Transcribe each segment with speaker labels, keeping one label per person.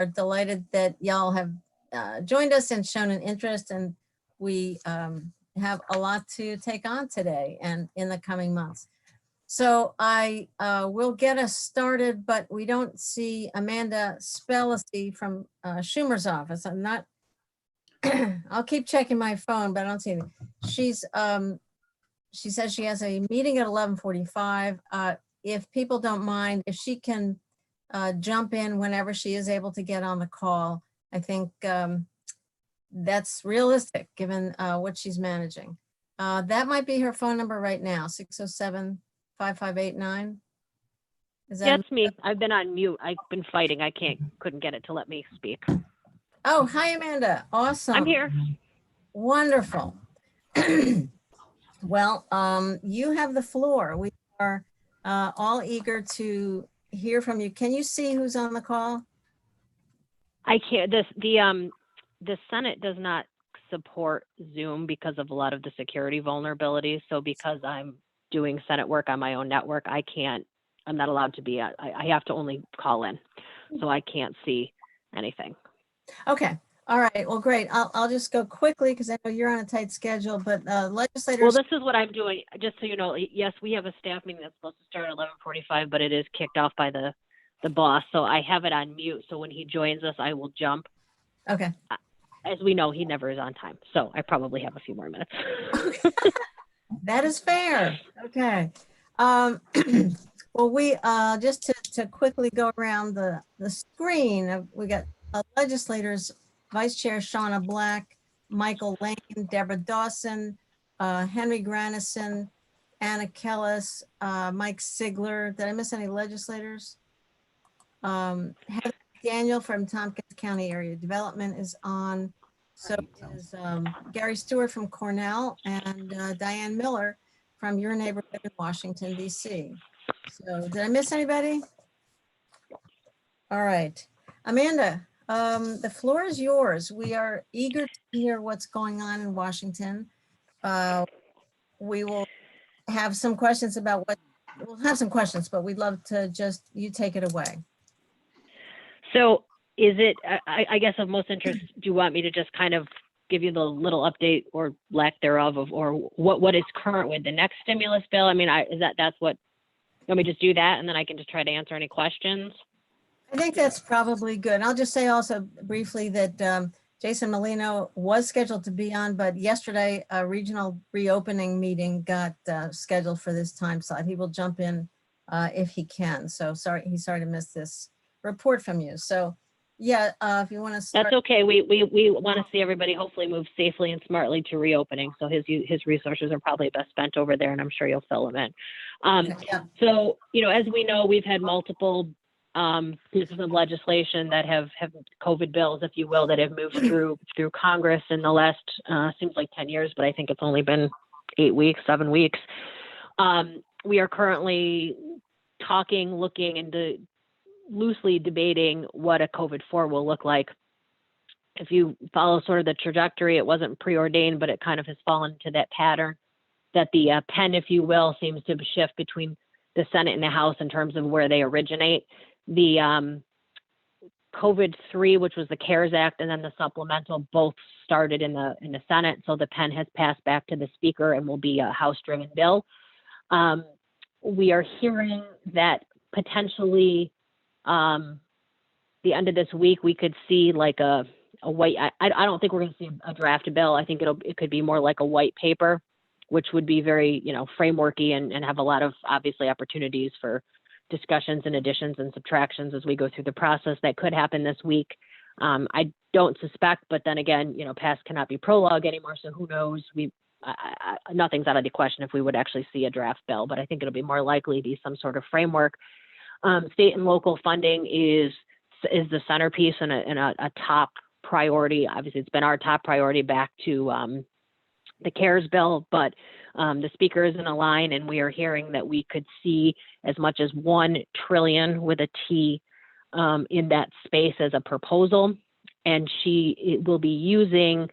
Speaker 1: are delighted that y'all have joined us and shown an interest, and we have a lot to take on today and in the coming months. So I will get us started, but we don't see Amanda Spellacy from Schumer's office. I'm not, I'll keep checking my phone, but I don't see anything. She says she has a meeting at 11:45. If people don't mind, if she can jump in whenever she is able to get on the call, I think that's realistic given what she's managing. That might be her phone number right now, 607-5589.
Speaker 2: That's me. I've been on mute. I've been fighting. I couldn't get it to let me speak.
Speaker 1: Oh, hi, Amanda. Awesome.
Speaker 2: I'm here.
Speaker 1: Wonderful. Well, you have the floor. We are all eager to hear from you. Can you see who's on the call?
Speaker 2: I can't. The Senate does not support Zoom because of a lot of the security vulnerabilities. So because I'm doing Senate work on my own network, I'm not allowed to be. I have to only call in, so I can't see anything.
Speaker 1: Okay. All right. Well, great. I'll just go quickly because I know you're on a tight schedule, but legislators.
Speaker 2: Well, this is what I'm doing. Just so you know, yes, we have a staff meeting that's supposed to start at 11:45, but it is kicked off by the boss. So I have it on mute. So when he joins us, I will jump.
Speaker 1: Okay.
Speaker 2: As we know, he never is on time. So I probably have a few more minutes.
Speaker 1: That is fair. Okay. Well, we just to quickly go around the screen, we got legislators, Vice Chair Shauna Black, Michael Lane, Deborah Dawson, Henry Granison, Anna Kellis, Mike Sigler. Did I miss any legislators? Heather Daniel from Tompkins County Area Development is on. So is Gary Stewart from Cornell and Diane Miller from your neighborhood in Washington, D.C. So did I miss anybody? All right. Amanda, the floor is yours. We are eager to hear what's going on in Washington. We will have some questions about we'll have some questions, but we'd love to just, you take it away.
Speaker 2: So is it, I guess of most interest, do you want me to just kind of give you the little update or lack thereof or what is current with the next stimulus bill? I mean, that's what, let me just do that and then I can just try to answer any questions.
Speaker 1: I think that's probably good. I'll just say also briefly that Jason Molino was scheduled to be on, but yesterday a regional reopening meeting got scheduled for this time slot. He will jump in if he can. So he's sorry to miss this report from you. So yeah, if you want to start.
Speaker 2: That's okay. We want to see everybody hopefully move safely and smartly to reopening. So his resources are probably best spent over there, and I'm sure you'll fill them in.
Speaker 1: Yeah.
Speaker 2: So, as we know, we've had multiple pieces of legislation that have COVID bills, if you will, that have moved through Congress in the last, seems like 10 years, but I think it's only been 7 weeks. We are currently looking into loosely debating what a COVID-4 will look like. If you follow sort of the trajectory, it wasn't preordained, but it kind of has fallen into that pattern that the pen, if you will, seems to shift between the Senate and the House in terms of where they originate. The COVID-3, which was the CARES Act, and then the supplemental, both started in the Senate. So the pen has passed back to the Speaker and will be a House-driven bill. We are hearing that potentially the end of this week we could see like a white. I don't think we're going to see a draft bill. I think it could be more like a white paper, which would be very frameworky and have a lot of obviously opportunities for discussions and additions and subtractions as we go through the process. That could happen this week. I don't suspect, but then again, past cannot be prologue anymore. So who knows? Nothing's out of the question if we would actually see a draft bill, but I think it'll be more likely to be some sort of framework. State and local funding is the centerpiece and a top priority. Obviously, it's been our top priority back to the CARES bill, but the Speaker is in a line, and we are hearing that we could see as much as $1 trillion with a T in that space as a proposal. And she will be using,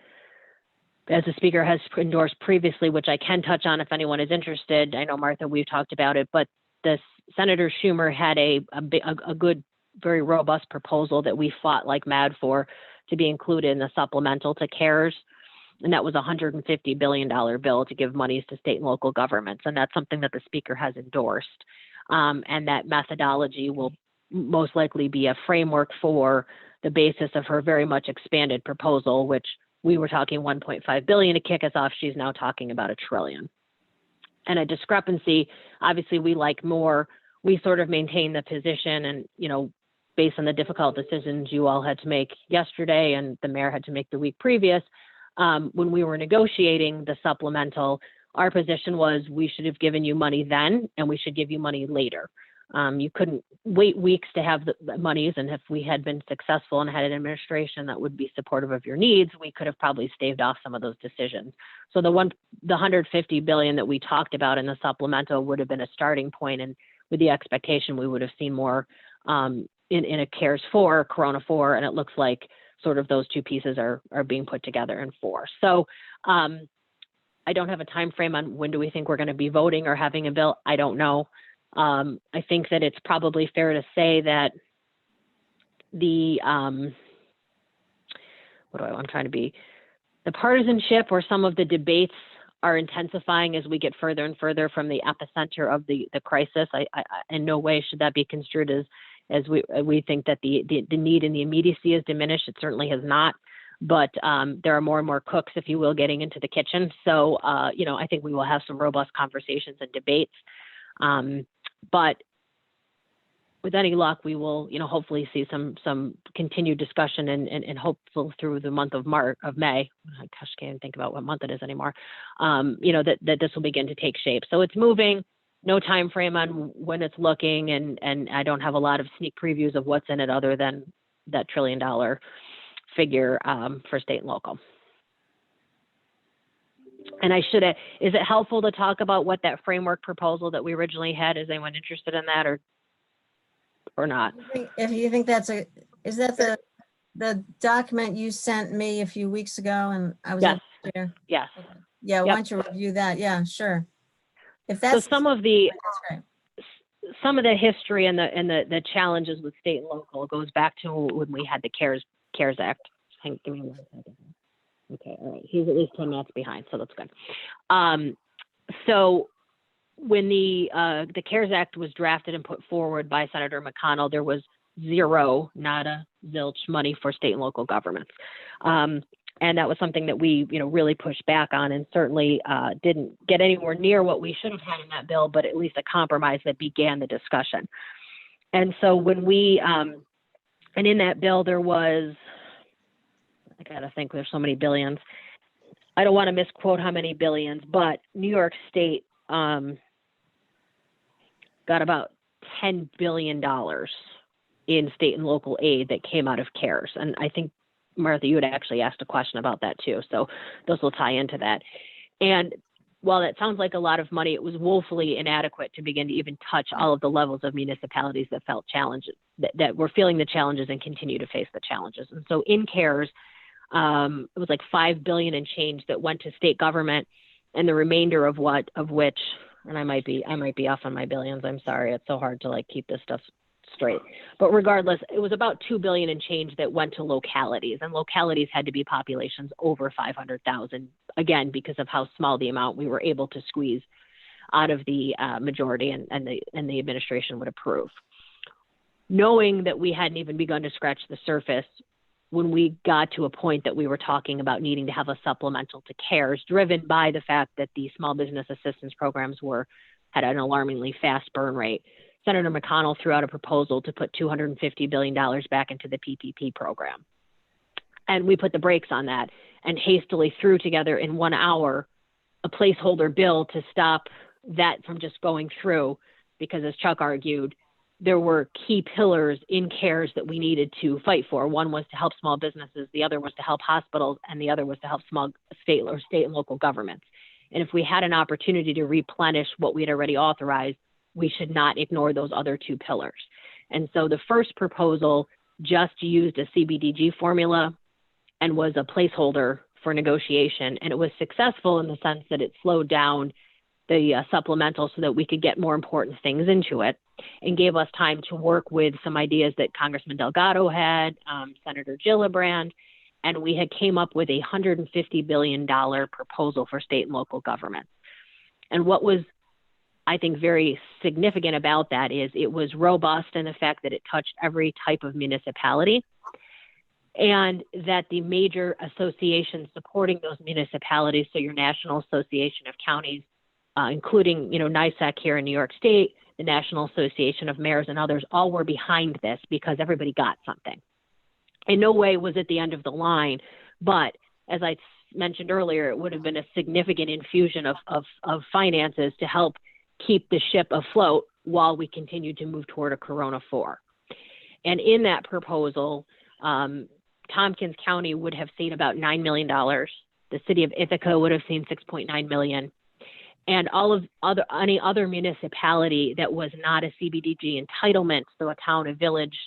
Speaker 2: as the Speaker has endorsed previously, which I can touch on if anyone is interested. I know, Martha, we've talked about it, but Senator Schumer had a good very robust proposal that we fought like mad for to be included in the supplemental to CARES. And that was a $150 billion bill to give monies to state and local governments. And that's something that the speaker has endorsed. And that methodology will most likely be a framework for the basis of her very much expanded proposal, which we were talking 1.5 billion to kick us off. She's now talking about $1 trillion. And a discrepancy, obviously we like more. We sort of maintain the position and, you know, based on the difficult decisions you all had to make yesterday and the mayor had to make the week previous, when we were negotiating the supplemental, our position was we should have given you money then and we should give you money later. You couldn't wait weeks to have the monies, and if we had been successful and had an administration that would be supportive of your needs, we could have probably staved off some of those decisions. So the 150 billion that we talked about in the supplemental would have been a starting point, and with the expectation we would have seen more in a CARES 4, Corona 4, and it looks like sort of those two pieces are being put together in 4. So I don't have a time frame on when do we think we're going to be voting or having a bill. I don't know. I think that it's probably fair to say that the the partisanship or some of the debates are intensifying as we get further and further from the epicenter of the crisis. I in no way should that be construed as we think that the need and the immediacy is diminished. It certainly has not. But there are more and more cooks, if you will, getting into the kitchen. So, you know, I think we will have some robust conversations and debates. But with any luck, we will, you know, hopefully see some continued discussion and hopeful through the month of May. Gosh, I can't think about what month it is anymore. You know, that this will begin to take shape. So it's moving. No time frame on when it's looking, and I don't have a lot of sneak previews of what's in it other than that $1 trillion figure for state and local. And is it helpful to talk about what that framework proposal that we originally had? Is anyone interested in that or not?
Speaker 1: If you think is that the document you sent me a few weeks ago and I was able to share?
Speaker 2: Yes.
Speaker 1: Okay. Yeah, why don't you review that? Yeah, sure. If that's
Speaker 2: so some of the history and the challenges with state and local goes back to when we had the CARES Act. Give me 1 second. Okay, all right. He's at least 10 minutes behind, so that's good. So when the CARES Act was drafted and put forward by Senator McConnell, there was zero, nada, zilch money for state and local governments. And that was something that we, you know, really pushed back on, and certainly didn't get anywhere near what we should have had in that bill, but at least a compromise that began the discussion. And so when we, and in that bill, there was, I gotta think, there's so many billions. I don't want to misquote how many billions, but New York State got about $10 billion in state and local aid that came out of CARES. And I think, Martha, you had actually asked a question about that too. So those will tie into that. And while that sounds like a lot of money, it was woefully inadequate to begin to even touch all of the levels of municipalities that felt challenges, that were feeling the challenges and continue to face the challenges. And so in CARES, it was like $5 billion and change that went to state government, and the remainder of which, and I might be off on my billions. I'm sorry. It's so hard to like keep this stuff straight. But regardless, it was about $2 billion and change that went to localities, and localities had to be populations over 500,000, again, because of how small the amount we were able to squeeze out of the majority and the administration would approve. Knowing that we hadn't even begun to scratch the surface when we got to a point that we were talking about needing to have a supplemental to CARES, driven by the fact that the small business assistance programs had an alarmingly fast burn rate, Senator McConnell threw out a proposal to put $250 billion back into the PPP program. And we put the brakes on that and hastily threw together in 1 hour a placeholder bill to stop that from just going through, because as Chuck argued, there were key pillars in CARES that we needed to fight for. One was to help small businesses, the other was to help hospitals, and the other was to help small state and local governments. And if we had an opportunity to replenish what we had already authorized, we should not ignore those other two pillars. And so the first proposal just used a CBDG formula and was a placeholder for negotiation. And it was successful in the sense that it slowed down supplemental so that we could get more important things into it, and gave us time to work with some ideas that Congressman Delgado had, Senator Gillibrand, and we had came up with a $150 billion proposal for state and local governments. And what was, I think, very significant about that is it was robust in the fact that it touched every type of municipality, and that the major associations supporting those municipalities, so your National Association of Counties, including, NYSEC here in New York State, the National Association of Mayors and others, all were behind this because everybody got something. In no way was it the end of the line, but as I mentioned earlier, it would have been a significant infusion of finances to help keep the ship afloat while we continue to move toward a Corona 4. And in that proposal, Tompkins County would have seen about $9 million. The city of Ithaca would have seen $6.9 million. And any other municipality that was not a CBDG entitlement, so a town, a village,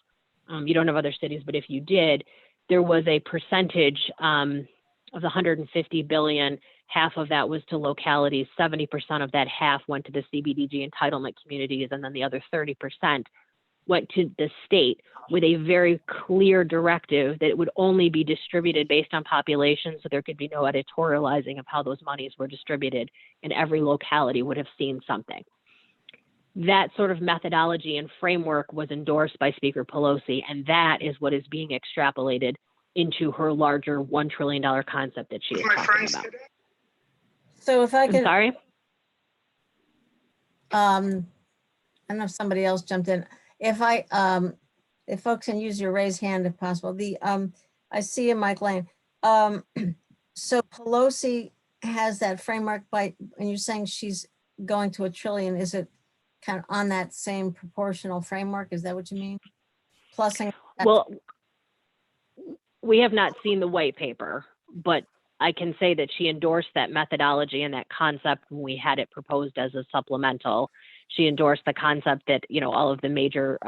Speaker 2: you don't have other cities, but if you did, there was a percentage of the $150 billion. Half of that was to localities. 70% of that half went to the CBDG entitlement communities, and then the other 30% went to the state with a very clear directive that it would only be distributed based on population, so there could be no editorializing of how those monies were distributed, and every locality would have seen something. That sort of methodology and framework was endorsed by Speaker Pelosi, and that is what is being extrapolated into her larger $1 trillion concept that she is talking about.
Speaker 1: So if I
Speaker 2: I'm
Speaker 1: can,
Speaker 2: sorry?
Speaker 1: I don't know if somebody else jumped in. If folks can use your raise hand if possible. I see you, Mike Lane. So Pelosi has that framework and you're saying she's going to $1 trillion. Is it kind of on that same proportional framework? Is that what you mean? Plusing?
Speaker 2: Well, we have not seen the white paper, but I can say that she endorsed that methodology and that concept when we had it proposed as a supplemental. She endorsed the concept that, all of the major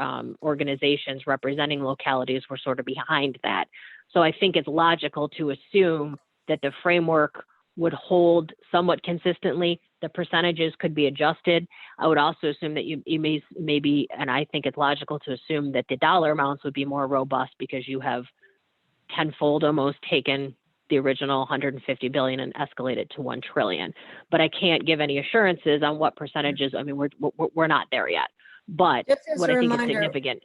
Speaker 2: organizations representing localities were sort of behind that. So I think it's logical to assume that the framework would hold somewhat consistently. The percentages could be adjusted. I would also assume that you maybe, and I think it's logical to assume that the dollar amounts would be more robust because you have tenfold almost taken the original $150 billion and escalate it to $1 trillion. But I can't give any assurances on what percentages. I mean, we're not there yet. But what I think is significant.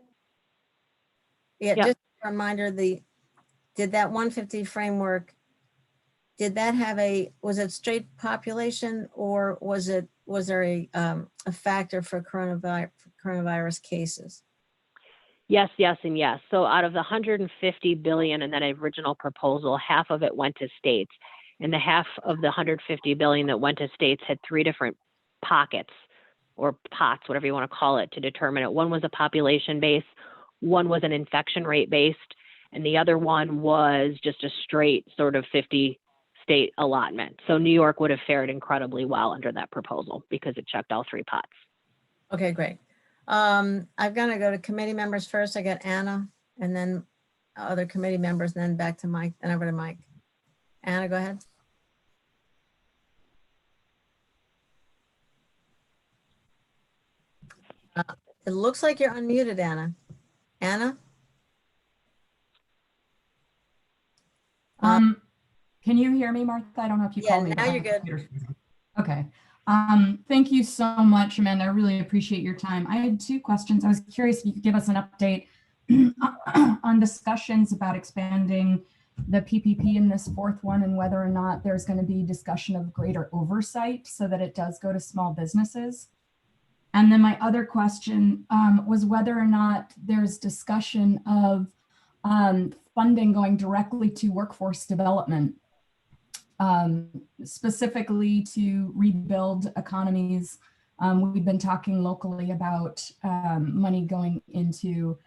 Speaker 1: Yeah, just a reminder, did that 150 framework, did that have was it straight population, or was there a factor for coronavirus cases?
Speaker 2: Yes, yes, and yes. So out of the $150 billion in that original proposal, half of it went to states, and the half of the $150 billion that went to states had three different pockets or pots, whatever you want to call it, to determine it. One was a population base, one was an infection rate based, and the other one was just a straight sort of 50 state allotment. So New York would have fared incredibly well under that proposal because it checked all three pots.
Speaker 1: Okay, great. I'm going to go to committee members first. I got Anna, and then other committee members, and then back to Mike, and over to Mike. Anna, go ahead. It looks like you're unmuted, Anna. Anna?
Speaker 3: Can you hear me, Martha? I don't know if you called me.
Speaker 1: Yeah, now you're good.
Speaker 3: Okay. Thank you so much, Amanda. I really appreciate your time. I had two questions. I was curious if you could give us an update on discussions about expanding the PPP in this fourth one, and whether or not there's going to be discussion of greater oversight so that it does go to small businesses. And then my other question was whether or not there's discussion of funding going directly to workforce development, specifically to rebuild economies. We've been talking locally about money going into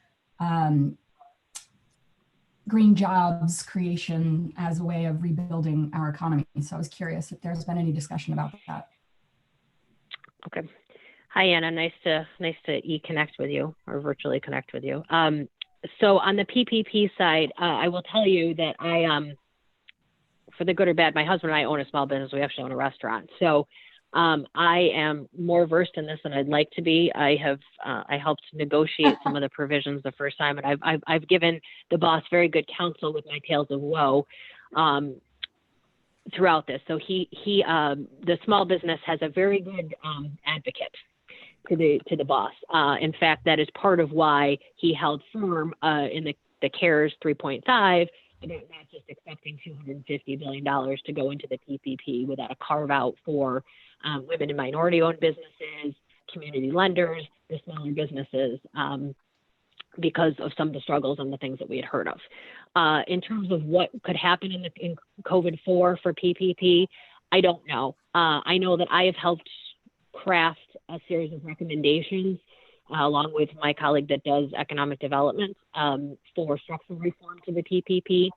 Speaker 3: green jobs creation as a way of rebuilding our economy. So I was curious if there's been any discussion about that.
Speaker 2: Okay. Hi, Anna. Nice to e-connect with you, or virtually connect with you. So on the PPP side, I will tell you that I, for the good or bad, my husband and I own a small business. We actually own a restaurant. So I am more versed in this than I'd like to be. I helped negotiate some of the provisions the first time, and I've given the boss very good counsel with my tales of woe throughout this. So the small business has a very good advocate to the boss. In fact, that is part of why he held firm in the CARES 3.5 about not just accepting $250 billion to go into the PPP without a carve out for women and minority-owned businesses, community lenders, the smaller businesses, because of some of the struggles and the things that we had heard of. In terms of what could happen in COVID-4 for PPP, I don't know. I know that I have helped craft a series of recommendations along with my colleague that does economic development for structural reform to the PPP.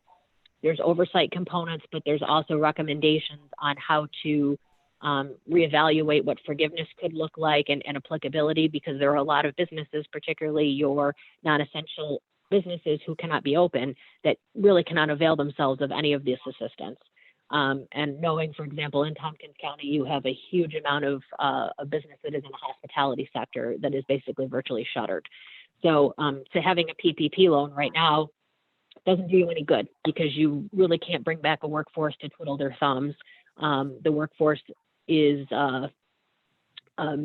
Speaker 2: There's oversight components, but there's also recommendations on how to reevaluate what forgiveness could look like and applicability, because there are a lot of businesses, particularly your non-essential businesses who cannot be open, that really cannot avail themselves of any of this assistance. And knowing, for example, in Tompkins County, you have a huge amount of a business that is in the hospitality sector that is basically virtually shuttered. So having a PPP loan right now doesn't do you any good, because you really can't bring back a workforce to twiddle their thumbs. The workforce is, and I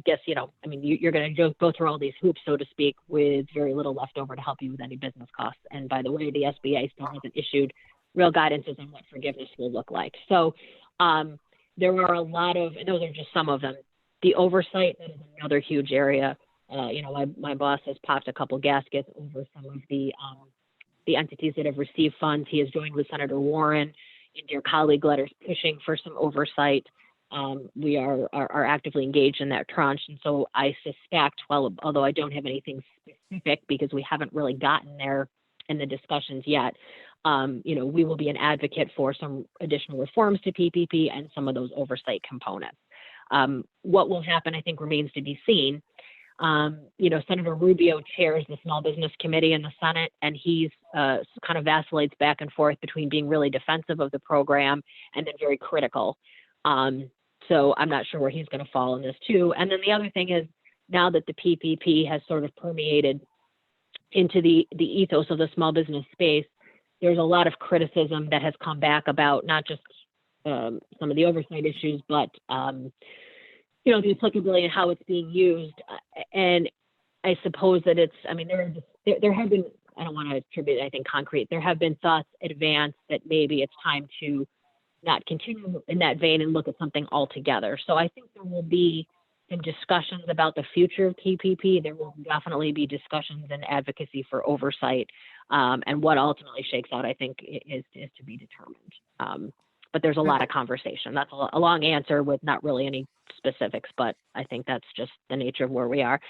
Speaker 2: guess, I mean, you're going to go through all these hoops, so to speak, with very little left over to help you with any business costs. And by the way, the SBA still hasn't issued real guidances on what forgiveness will look like. So there are a lot of, and those are just some of them. The oversight, that is another huge area. My boss has popped a couple gaskets over some of the entities that have received funds. He has joined with Senator Warren in their colleague letters pushing for some oversight. We are actively engaged in that tranche. And so I suspect, well, although I don't have anything specific because we haven't really gotten there in the discussions yet, we will be an advocate for some additional reforms to PPP and some of those oversight components. What will happen, I think, remains to be seen. Senator Rubio chairs the Small Business Committee in the Senate, and he's kind of vacillates back and forth between being really defensive of the program and then very critical. So I'm not sure where he's going to fall in this too. And then the other thing is, now that the PPP has sort of permeated into the ethos of the small business space, there's a lot of criticism that has come back about not just some of the oversight issues, but the applicability and how it's being used. And I suppose that there have been, I don't want to attribute anything concrete, there have been thoughts advanced that maybe it's time to not continue in that vein and look at something altogether. So I think there will be some discussions about the future of PPP. There will definitely be discussions and advocacy for oversight. And what ultimately shakes out, I think, is to be determined. But there's a lot of conversation. That's a long answer with not really any specifics, but I think that's just the nature of where we are.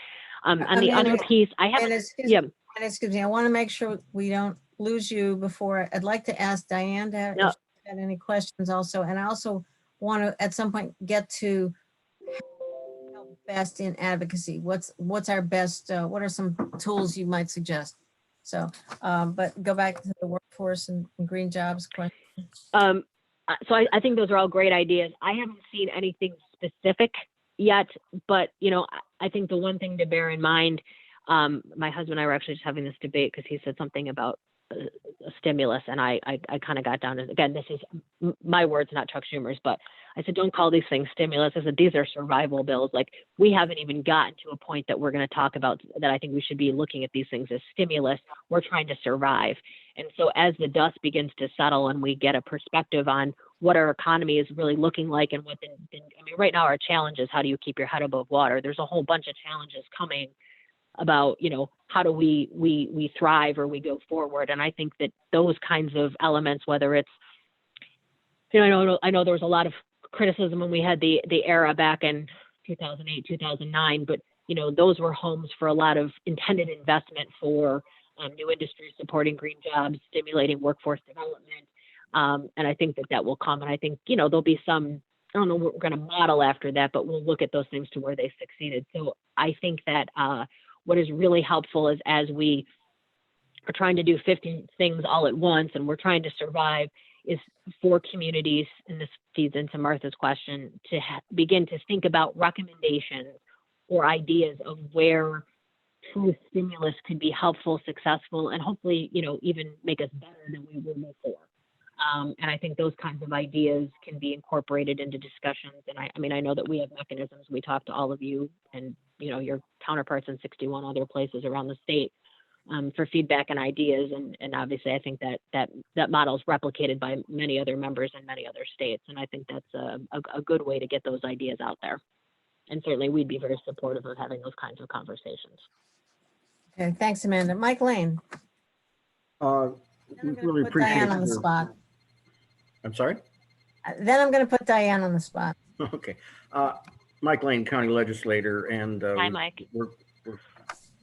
Speaker 2: On the other piece, I have,
Speaker 1: excuse me, I want to make sure we don't lose you before. I'd like to ask Diane if she had any questions also. And I also want to, at some point, get to help best in advocacy. What's our best, what are some tools you might suggest? So, but go back to the workforce and green jobs question.
Speaker 2: So I think those are all great ideas. I haven't seen anything specific yet, but, I think the one thing to bear in mind, my husband and I were actually just having this debate because he said something about a stimulus, and I kind of got down to, again, this is my words, not Chuck Schumer's, but I said, don't call these things stimulus. I said, these are survival bills. Like, we haven't even gotten to a point that we're going to talk about that. I think we should be looking at these things as stimulus. We're trying to survive. And so as the dust begins to settle and we get a perspective on what our economy is really looking like, and right now our challenge is, how do you keep your head above water? There's a whole bunch of challenges coming about, how do we thrive or we go forward? And I think that those kinds of elements, whether it's, I know there was a lot of criticism when we had the era back in 2008, 2009, but, those were homes for a lot of intended investment for new industries, supporting green jobs, stimulating workforce development. And I think that will come. And I think, there'll be some, I don't know what we're going to model after that, but we'll look at those things to where they succeeded. So I think that what is really helpful is, as we are trying to do 50 things all at once and we're trying to survive, is for communities, and this feeds into Martha's question, to begin to think about recommendations or ideas of where true stimulus could be helpful, successful, and hopefully, even make us better than we were before. And I think those kinds of ideas can be incorporated into discussions. And I know that we have mechanisms. We talk to all of you and, your counterparts in 61 other places around the state for feedback and ideas. And obviously, I think that model is replicated by many other members in many other states. And I think that's a good way to get those ideas out there. And certainly, we'd be very supportive of having those kinds of conversations.
Speaker 1: Okay, thanks, Amanda. Mike Lane.
Speaker 4: We
Speaker 1: Then I'm gonna
Speaker 4: really
Speaker 1: put
Speaker 4: appreciate
Speaker 1: Diane on the
Speaker 4: your-
Speaker 1: spot.
Speaker 4: I'm sorry?
Speaker 1: Then I'm going to put Diane on the spot.
Speaker 4: Okay. Mike Lane, County Legislator, and
Speaker 2: Hi, Mike.
Speaker 4: we're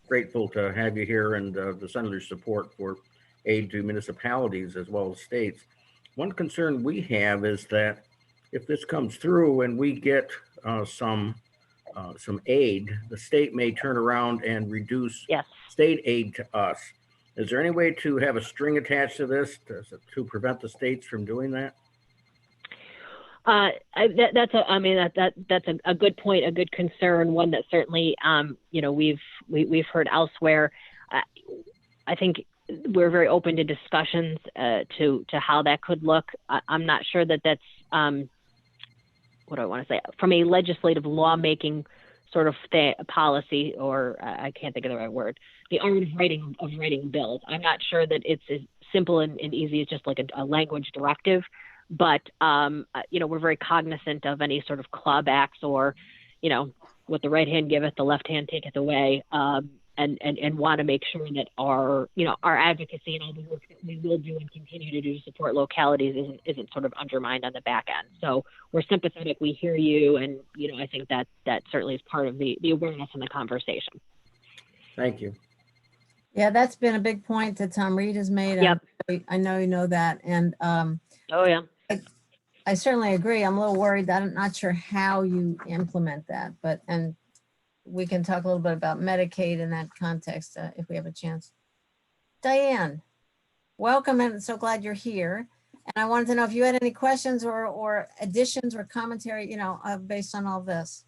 Speaker 4: grateful to have you here and the Senator's support for aid to municipalities as well as states. One concern we have is that if this comes through and we get some aid, the state may turn around and reduce
Speaker 2: Yes.
Speaker 4: state aid to us. Is there any way to have a string attached to this to prevent the states from doing that?
Speaker 2: That's a good point, a good concern, one that certainly we've heard elsewhere. I think we're very open to discussions to how that could look. I'm not sure that that's what do I want to say, from a legislative lawmaking sort of policy, or I can't think of the right word, the art of writing bills. I'm not sure that it's as simple and easy as just like a language directive. But, we're very cognizant of any sort of clawbacks or, what the right hand giveth, the left hand taketh away, and want to make sure that our advocacy and all the work that we will do and continue to do to support localities isn't sort of undermined on the back end. So we're sympathetic. We hear you. And, I think that certainly is part of the awareness and the conversation.
Speaker 4: Thank you.
Speaker 1: Yeah, that's been a big point that Tom Reed has made.
Speaker 2: Yep.
Speaker 1: I know you know that. And
Speaker 2: Oh, yeah.
Speaker 1: I certainly agree. I'm a little worried that I'm not sure how you implement that, and we can talk a little bit about Medicaid in that context if we have a chance. Diane, welcome, and so glad you're here. And I wanted to know if you had any questions or additions or commentary, based on all this.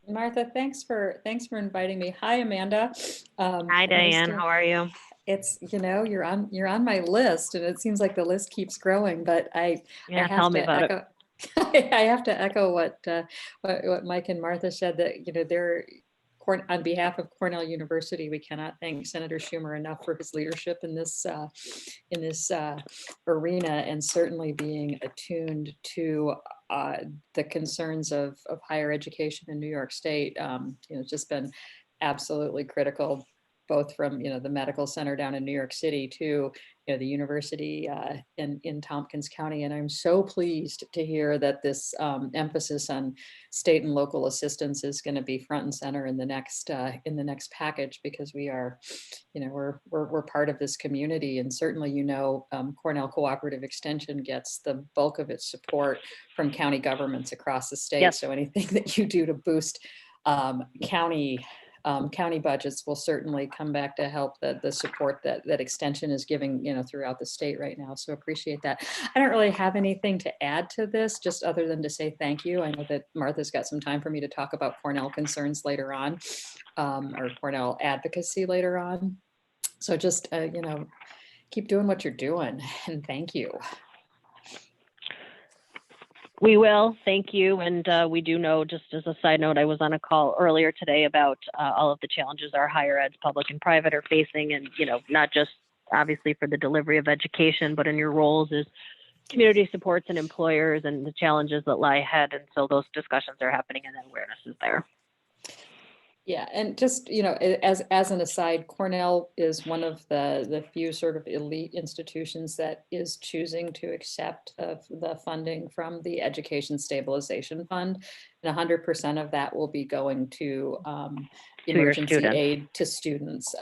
Speaker 5: Martha, thanks for inviting me. Hi, Amanda.
Speaker 2: Hi, Diane. How are you?
Speaker 5: It's you're on my list, and it seems like the list keeps growing. But I
Speaker 2: Tell me about it.
Speaker 5: I have to echo what Mike and Martha said, that they're on behalf of Cornell University. We cannot thank Senator Schumer enough for his leadership in this arena, and certainly being attuned to the concerns of higher education in New York State. It's just been absolutely critical, both from the medical center down in New York City to the university in Tompkins County. And I'm so pleased to hear that this emphasis on state and local assistance is going to be front and center in the next package, because we are, we're part of this community. And certainly, Cornell Cooperative Extension gets the bulk of its support from county governments across the state.
Speaker 2: Yep.
Speaker 5: So anything that you do to boost county budgets will certainly come back to help the support that Extension is giving, throughout the state right now. So appreciate that. I don't really have anything to add to this, just other than to say thank you. I know that Martha's got some time for me to talk about Cornell concerns later on, or Cornell advocacy later on. So just, keep doing what you're doing, and thank you.
Speaker 2: We will. Thank you. And we do know, just as a side note, I was on a call earlier today about all of the challenges our higher eds, public and private, are facing. And, not just obviously for the delivery of education, but in your roles as community supports and employers, and the challenges that lie ahead. And so those discussions are happening, and the awareness is there.
Speaker 5: Yeah, and just, as an aside, Cornell is one of the few sort of elite institutions that is choosing to accept the funding from the Education Stabilization Fund. And 100% of that will be going to emergency aid to students,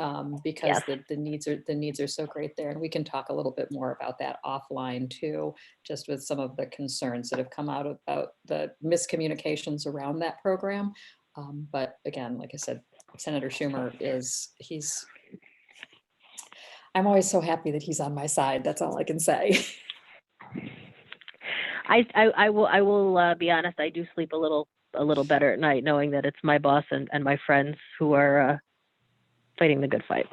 Speaker 5: because
Speaker 2: Yes.
Speaker 5: the needs are so great there. And we can talk a little bit more about that offline too, just with some of the concerns that have come out about the miscommunications around that program. But again, like I said, Senator Schumer I'm always so happy that he's on my side. That's all I can say.
Speaker 2: I will be honest. I do sleep a little better at night knowing that it's my boss and my friends who are fighting the good fight.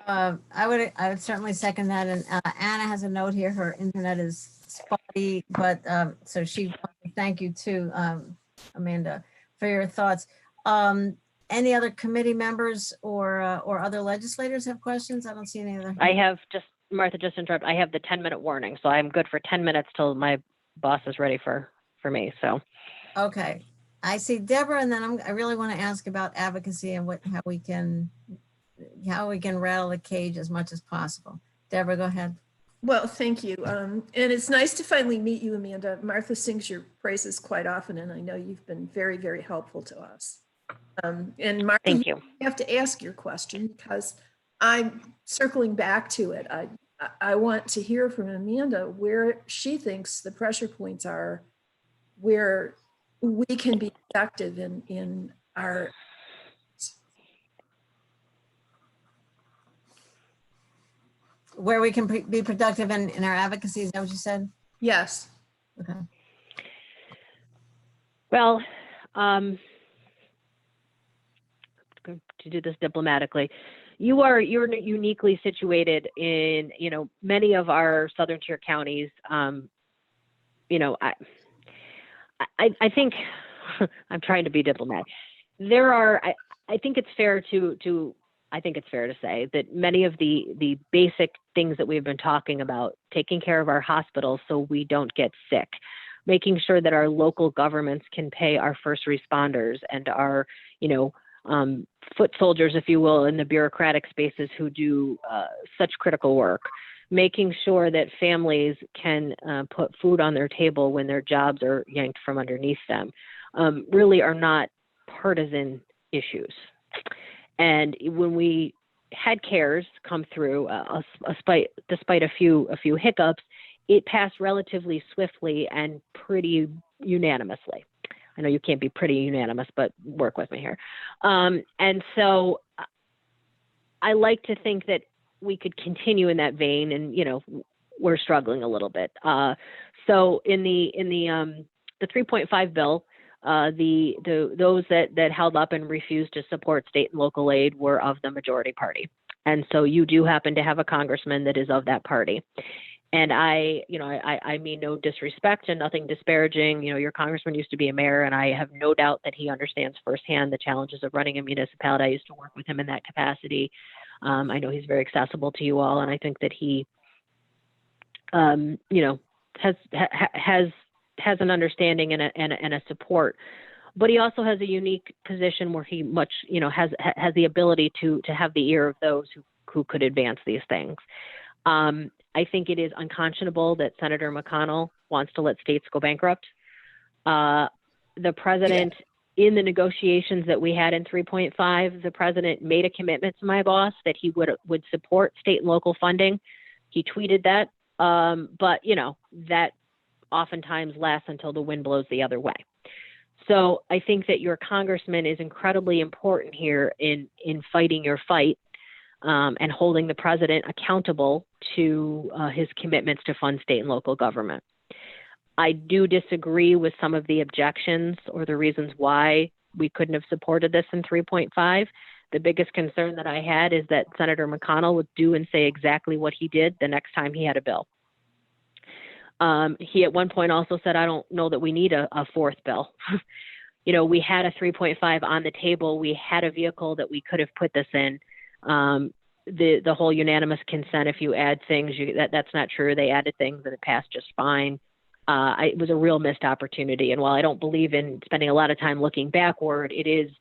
Speaker 1: I would certainly second that. And Anna has a note here. Her internet is spotty, but so she wants to thank you too, Amanda, for your thoughts. Any other committee members or other legislators have questions? I don't see any other.
Speaker 2: I have Martha, just interrupt. I have the 10-minute warning, so I'm good for 10 minutes till my boss is ready for me. So.
Speaker 1: Okay, I see Deborah, and then I really want to ask about advocacy and how we can rattle the cage as much as possible. Deborah, go ahead.
Speaker 6: Well, thank you. And it's nice to finally meet you, Amanda. Martha sings your praises quite often, and I know you've been very, very helpful to us. And Martha,
Speaker 2: Thank you.
Speaker 6: you have to ask your question because I'm circling back to it. I want to hear from Amanda where she thinks the pressure points are, where we can be effective in our.
Speaker 1: Where we can be productive in our advocacy, is that what you said?
Speaker 6: Yes.
Speaker 1: Okay.
Speaker 2: Well, to do this diplomatically, you're uniquely situated in, many of our southern tier counties. I think I'm trying to be diplomatic. I think it's fair to say that many of the basic things that we've been talking about, taking care of our hospitals so we don't get sick, making sure that our local governments can pay our first responders and our, foot soldiers, if you will, in the bureaucratic spaces who do such critical work, making sure that families can put food on their table when their jobs are yanked from underneath them, really are not partisan issues. And when we had CARES come through, despite a few hiccups, it passed relatively swiftly and pretty unanimously. I know you can't be pretty unanimous, but work with me here. And so I like to think that we could continue in that vein, and we're struggling a little bit. So in the 3.5 bill, those that held up and refused to support state and local aid were of the majority party. And so you do happen to have a congressman that is of that party. And I mean no disrespect and nothing disparaging. Your congressman used to be a mayor, and I have no doubt that he understands firsthand the challenges of running a municipality. I used to work with him in that capacity. I know he's very accessible to you all, and I think that he, has an understanding and a support. But he also has a unique position where he has the ability to have the ear of those who could advance these things. I think it is unconscionable that Senator McConnell wants to let states go bankrupt. The president, in the negotiations that we had in 3.5, the president made a commitment to my boss that he would support state and local funding. He tweeted that, but that oftentimes lasts until the wind blows the other way. So I think that your congressman is incredibly important here in fighting your fight. And holding the president accountable to his commitments to fund state and local government. I do disagree with some of the objections or the reasons why we couldn't have supported this in 3.5. The biggest concern that I had is that Senator McConnell would do and say exactly what he did the next time he had a bill. He at one point also said, I don't know that we need a fourth bill. We had a 3.5 on the table. We had a vehicle that we could have put this in. The whole unanimous consent, if you add things, that's not true. They added things and it passed just fine. It was a real missed opportunity. And while I don't believe in spending a lot of time looking backward, it is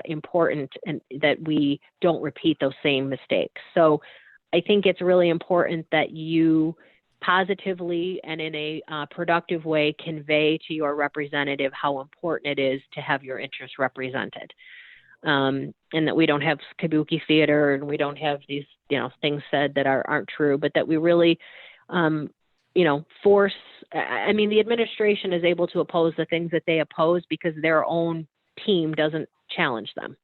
Speaker 2: important that we don't repeat those same mistakes. So I think it's really important that you positively and in a productive way convey to your representative how important it is to have your interests represented. And that we don't have kabuki theater and we don't have these, things said that aren't true, but that we really, force, the administration is able to oppose the things that they oppose because their own team doesn't challenge them.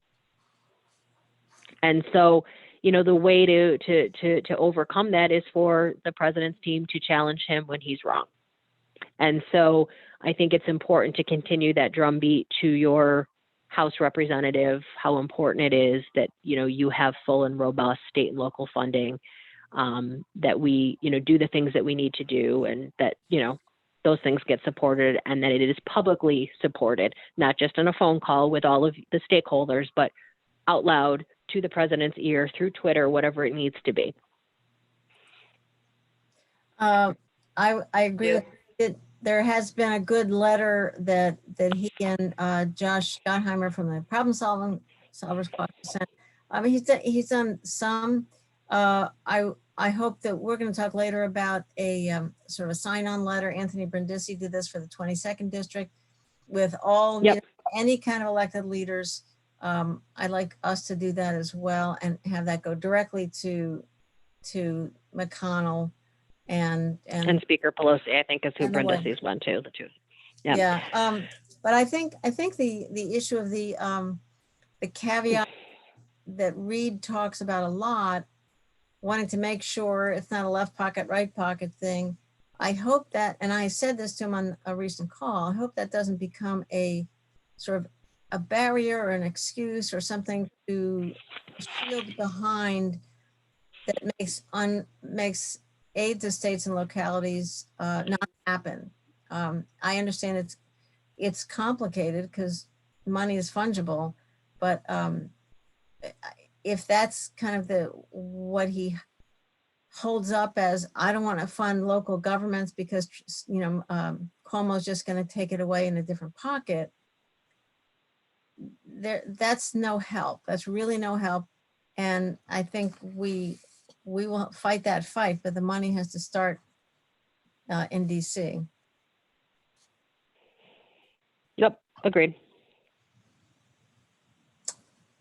Speaker 2: And so, the way to overcome that is for the president's team to challenge him when he's wrong. And so I think it's important to continue that drumbeat to your House representative, how important it is that, you have full and robust state and local funding, that we, do the things that we need to do, and that, those things get supported, and that it is publicly supported, not just on a phone call with all of the stakeholders, but out loud to the president's ear through Twitter, whatever it needs to be.
Speaker 1: I agree with it. There has been a good letter that he and Josh Gottheimer from the Problem Solvers Caucus sent. He's done some. I hope that we're going to talk later about a sort of a sign-on letter. Anthony Brindisi did this for the 22nd district with all any kind of elected leaders. I'd like us to do that as well and have that go directly to McConnell and
Speaker 2: Speaker Pelosi, I think, is who
Speaker 1: and the White-
Speaker 2: Brindisi's one too. The two.
Speaker 1: Yeah. But I think the issue of the caveat that Reed talks about a lot, wanting to make sure it's not a left pocket, right pocket thing. I hope that, and I said this to him on a recent call, I hope that doesn't become a sort of a barrier or an excuse or something to shield behind that makes aid to states and localities not happen. I understand it's complicated because money is fungible, but if that's kind of what he holds up as, I don't want to fund local governments because Cuomo's just going to take it away in a different pocket. That's no help. That's really no help. And I think we will fight that fight, but the money has to start in DC.
Speaker 2: Yep, agreed.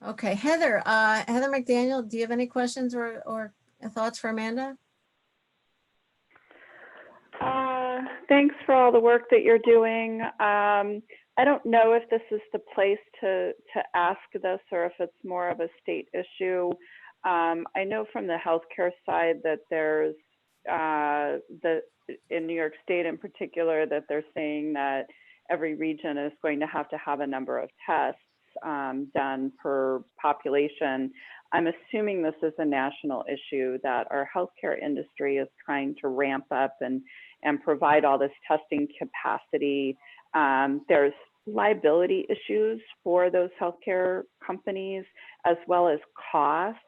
Speaker 1: Okay, Heather McDaniel, do you have any questions or thoughts for Amanda?
Speaker 7: Thanks for all the work that you're doing. I don't know if this is the place to ask this or if it's more of a state issue. I know from the healthcare side that there's in New York State in particular, that they're saying that every region is going to have a number of tests done per population. I'm assuming this is a national issue, that our healthcare industry is trying to ramp up and provide all this testing capacity. There's liability issues for those healthcare companies as well as cost.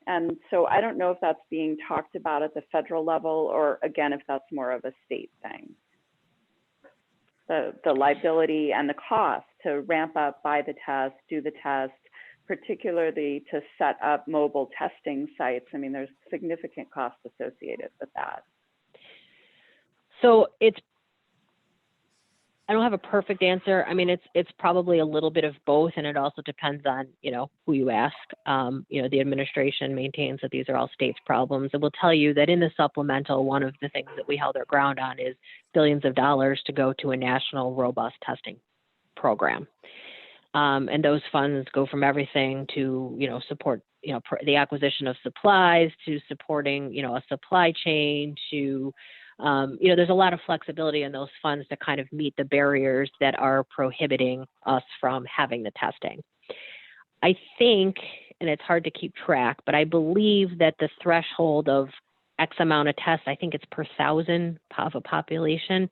Speaker 7: And so I don't know if that's being talked about at the federal level, or again, if that's more of a state thing. The liability and the cost to ramp up, buy the test, do the test, particularly to set up mobile testing sites. I mean, there's significant costs associated with that.
Speaker 2: So I don't have a perfect answer. I mean, it's probably a little bit of both, and it also depends on, who you ask. The administration maintains that these are all states' problems. It will tell you that in the supplemental, one of the things that we held our ground on is billions of dollars to go to a national robust testing program. And those funds go from everything to, support, the acquisition of supplies, to supporting, a supply chain, to there's a lot of flexibility in those funds to kind of meet the barriers that are prohibiting us from having the testing. I think, and it's hard to keep track, but I believe that the threshold of X amount of tests, I think it's per 1,000 of a population.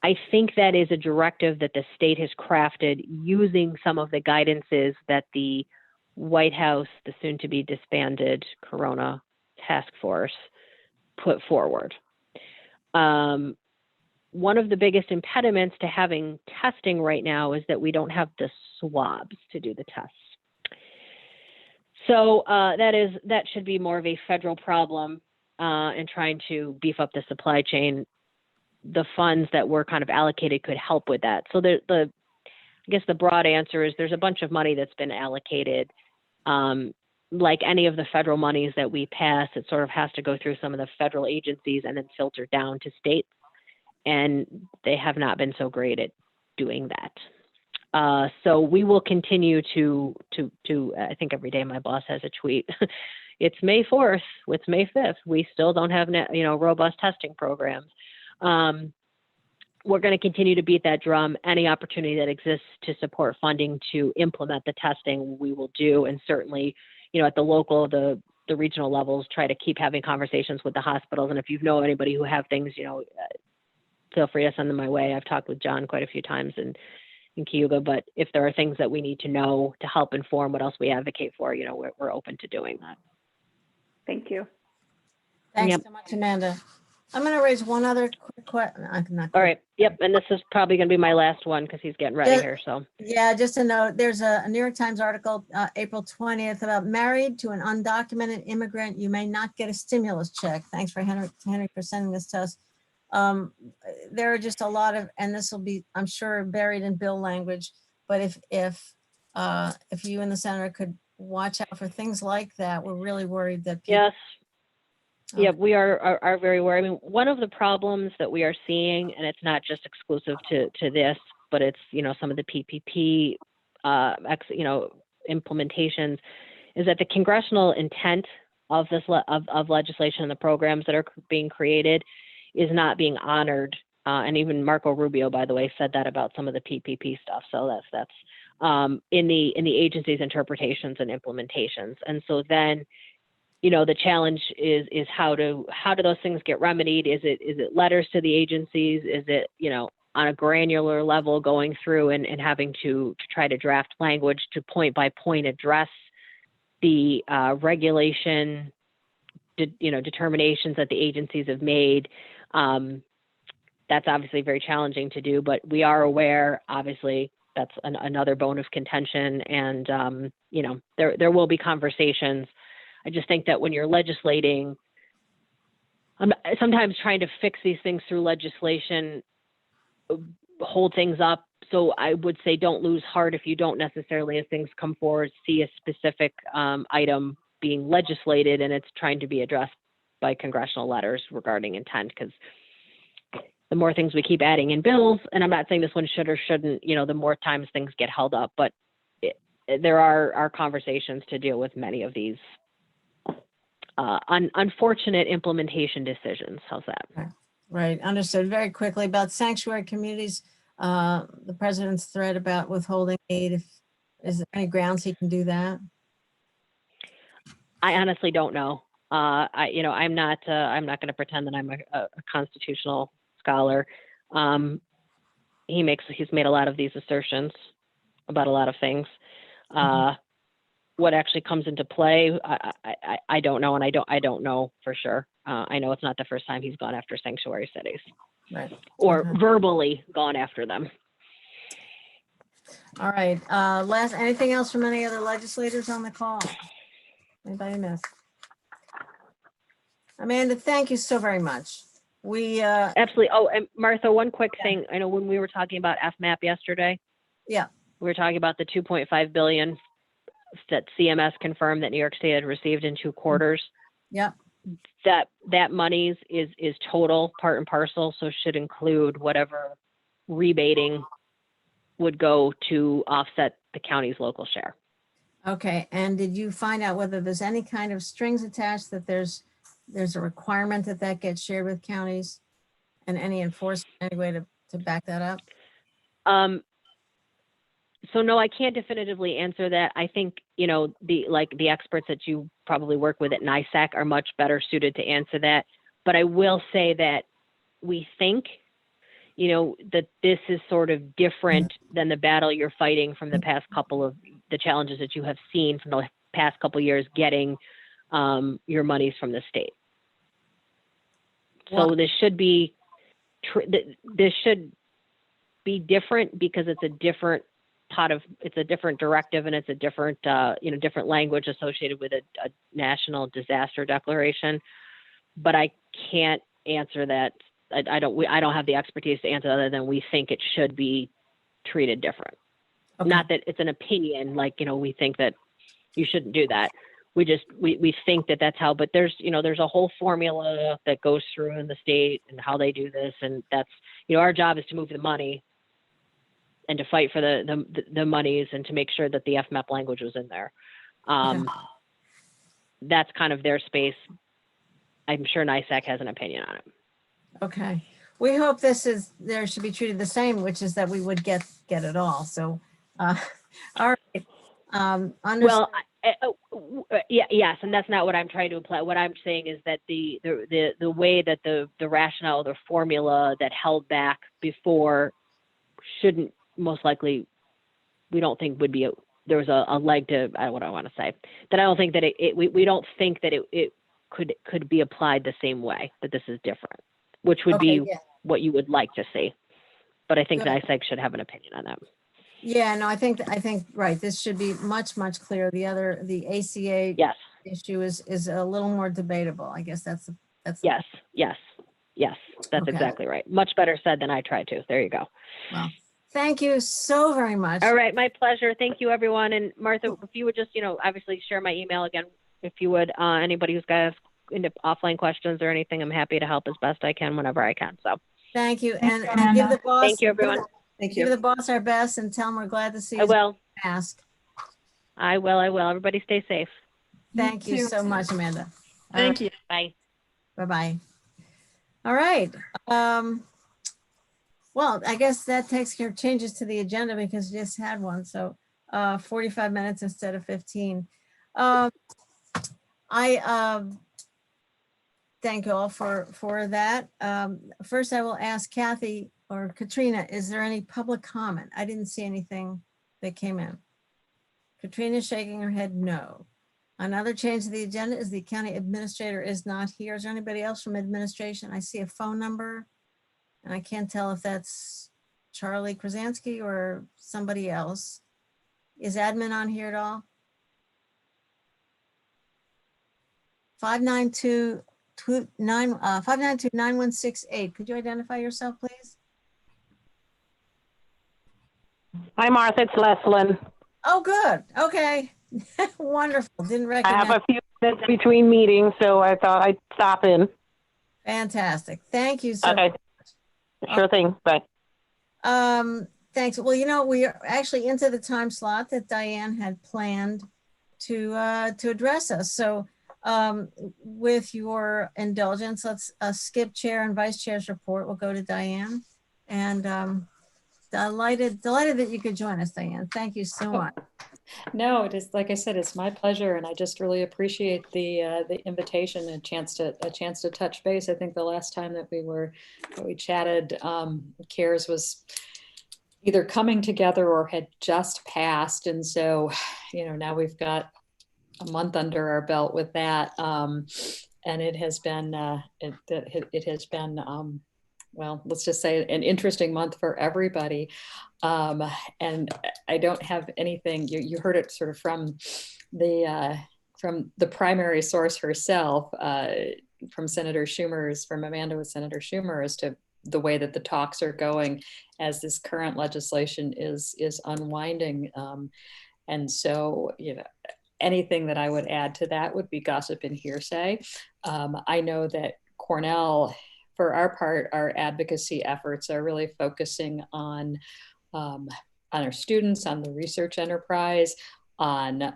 Speaker 2: I think that is a directive that the state has crafted using some of the guidances that the White House, the soon to be disbanded Corona task force, put forward. One of the biggest impediments to having testing right now is that we don't have the swabs to do the tests. So that should be more of a federal problem in trying to beef up the supply chain. The funds that were kind of allocated could help with that. So I guess the broad answer is there's a bunch of money that's been allocated. Like any of the federal monies that we pass, it sort of has to go through some of the federal agencies and then filter down to states. And they have not been so great at doing that. So we will continue to, I think every day my boss has a tweet. It's May 4th, it's May 5th. We still don't have, robust testing programs. We're going to continue to beat that drum. Any opportunity that exists to support funding to implement the testing, we will do. And certainly, at the local, the regional levels, try to keep having conversations with the hospitals. And if you know anybody who have things, feel free to send them my way. I've talked with John quite a few times in Cayuga, but if there are things that we need to know to help inform what else we advocate for, we're open to doing that.
Speaker 7: Thank you.
Speaker 1: Thanks
Speaker 2: Yep.
Speaker 1: so much, Amanda. I'm going to raise one other quick question.
Speaker 2: All right. Yep. And this is probably going to be my last one because he's getting ready
Speaker 1: Yeah.
Speaker 2: here. So
Speaker 1: Yeah, just a note, there's a New York Times article, April 20th, about married to an undocumented immigrant, you may not get a stimulus check. Thanks for Henry for sending this to us. There are just a lot of, and this will be, I'm sure, buried in bill language, but if you and the senator could watch out for things like that, we're really worried that people.
Speaker 2: yes. Yeah, we are very worried. I mean, one of the problems that we are seeing, and it's not just exclusive to this, but it's, some of the PPP, implementations, is that the congressional intent of this of legislation and the programs that are being created is not being honored. And even Marco Rubio, by the way, said that about some of the PPP stuff. So that's in the agency's interpretations and implementations. And so then, the challenge is how do those things get remedied? Is it letters to the agencies? Is it, on a granular level going through and having to try to draft language to point by point address the regulation, determinations that the agencies have made? That's obviously very challenging to do, but we are aware, obviously, that's another bone of contention. And, there will be conversations. I just think that when you're legislating, I'm sometimes trying to fix these things through legislation, hold things up. So I would say don't lose heart if you don't necessarily, as things come forward, see a specific item being legislated and it's trying to be addressed by congressional letters regarding intent, because the more things we keep adding in bills, and I'm not saying this one should or shouldn't, the more times things get held up, but there are conversations to deal with many of these unfortunate implementation decisions. How's that?
Speaker 1: Right, understood. Very quickly about sanctuary communities, the president's threat about withholding aid, is there any grounds he can do that?
Speaker 2: I honestly don't know. I'm not going to pretend that I'm a constitutional scholar. He's made a lot of these assertions about a lot of things. What actually comes into play, I don't know, and I don't know for sure. I know it's not the first time he's gone after sanctuary cities,
Speaker 1: Right.
Speaker 2: or
Speaker 1: Okay.
Speaker 2: verbally gone after them.
Speaker 1: All right. Anything else from any other legislators on the call? Anybody miss? Amanda, thank you so very much. We
Speaker 2: Absolutely. Oh, and Martha, one quick thing. I know when we were talking about FMAP yesterday,
Speaker 1: Yeah.
Speaker 2: we were talking about the 2.5 billion that CMS confirmed that New York State had received in 2 quarters.
Speaker 1: Yeah.
Speaker 2: That monies is total, part and parcel, so should include whatever rebating would go to offset the county's local share.
Speaker 1: Okay. And did you find out whether there's any kind of strings attached, that there's a requirement that gets shared with counties, and any enforcement, any way to back that up?
Speaker 2: So no, I can't definitively answer that. I think, the experts that you probably work with at NISAC are much better suited to answer that. But I will say that we think, that this is sort of different than the battle you're fighting from the past couple of the challenges that you have seen from the past couple of years getting your monies from the state. So this should be different because it's a different it's a different directive, and it's a different different language associated with a national disaster declaration. But I can't answer that. I don't have the expertise to answer, other than we think it should be treated different.
Speaker 1: Okay.
Speaker 2: Not that it's an opinion, we think that you shouldn't do that. We think that that's how, but there's a whole formula that goes through in the state and how they do this. And that's, our job is to move the money and to fight for the monies and to make sure that the FMAP language was in there. That's kind of their space. I'm sure NISAC has an opinion on it.
Speaker 1: Okay. We hope there should be treated the same, which is that we would get it all. So, all right.
Speaker 2: Well, yes, and that's not what I'm trying to imply. What I'm saying is that the way that the rationale, the formula that held back before shouldn't most likely, we don't think would be there was a leg to what I want to say, that I don't think that we don't think that it could be applied the same way, that this is different, which would be what you would like to see. But I think NISAC should have an opinion on that.
Speaker 1: Yeah, no, I think right. This should be much clearer. The ACA issue is a little more debatable. I guess that's
Speaker 2: yes. That's exactly right. Much better said than I tried to. There you go.
Speaker 1: Well, thank you so very much.
Speaker 2: All right, my pleasure. Thank you, everyone. And Martha, if you would just, obviously share my email again, if you would. Anybody who's got into offline questions or anything, I'm happy to help as best I can whenever I can. So
Speaker 1: thank you, and give the boss.
Speaker 2: Thank you, everyone.
Speaker 6: Thank you.
Speaker 1: Give the boss our best and tell him we're glad to see you.
Speaker 2: I will.
Speaker 1: Ask.
Speaker 2: I will. Everybody stay safe.
Speaker 1: Thank you so much, Amanda.
Speaker 6: Thank you.
Speaker 2: Bye.
Speaker 1: Bye-bye. All right. Well, I guess that takes care of changes to the agenda because we just had one. So 45 minutes instead of 15. I thank you all for that. First, I will ask Kathy or Katrina, is there any public comment? I didn't see anything that came in. Katrina's shaking her head no. Another change to the agenda is the county administrator is not here. Is there anybody else from administration? I see a phone number and I can't tell if that's Charlie Krasansky or somebody else. Is admin on here at all? 592-9168. Could you identify yourself, please?
Speaker 8: Hi, Martha. It's Leslyn.
Speaker 1: Oh, good. Okay. Wonderful. Didn't
Speaker 8: I
Speaker 1: recognize.
Speaker 8: have a few minutes between meetings, so I thought I'd stop in.
Speaker 1: Fantastic. Thank you so
Speaker 8: Okay.
Speaker 1: much.
Speaker 8: Sure thing. Bye.
Speaker 1: Thanks. Well, we are actually into the time slot that Diane had planned to address us. So with your indulgence, let's skip chair and vice chair's report. We'll go to Diane. And delighted that you could join us, Diane. Thank you so much.
Speaker 5: No, it is, like I said, it's my pleasure, and I just really appreciate the invitation and a chance to touch base. I think the last time that we chatted, CARES was either coming together or had just passed, and so now we've got a month under our belt with that, and it has been well, let's just say an interesting month for everybody. And I don't have anything, you heard it sort of from the primary source herself, from Amanda with Senator Schumer, as to the way that the talks are going as this current legislation is unwinding. And so, anything that I would add to that would be gossip and hearsay. I know that Cornell, for our part, our advocacy efforts are really focusing on our students, on the research enterprise, on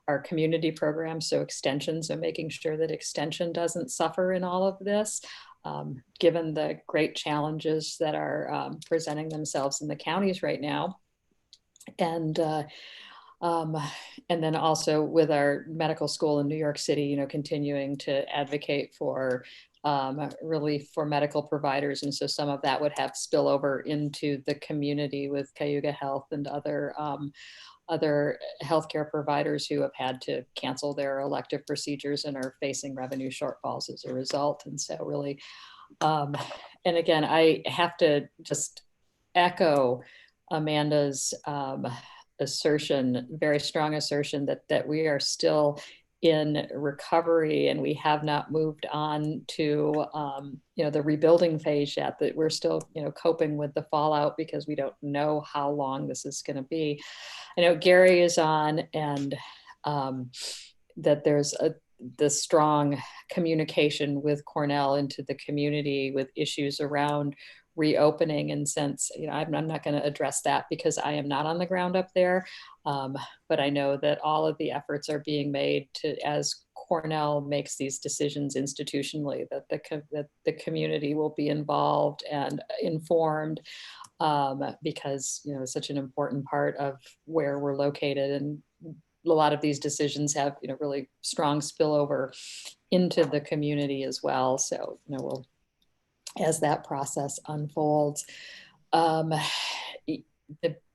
Speaker 5: our community programs, so extension, so making sure that extension doesn't suffer in all of this, given the great challenges that are presenting themselves in the counties right now. And then also with our medical school in New York City, continuing to advocate for relief for medical providers. And so some of that would have spillover into the community with Cayuga Health and other healthcare providers who have had to cancel their elective procedures and are facing revenue shortfalls as a result. And so really, and again, I have to just echo Amanda's very strong assertion that we are still in recovery and we have not moved on to the rebuilding phase yet, that we're still coping with the fallout because we don't know how long this is going to be. I know Gary is on, and that there's the strong communication with Cornell into the community with issues around reopening. And since, I'm not going to address that because I am not on the ground up there. But I know that all of the efforts are being made as Cornell makes these decisions institutionally, that the community will be involved and informed, because, it's such an important part of where we're located. And a lot of these decisions have, really strong spillover into the community as well. So, as that process unfolds, the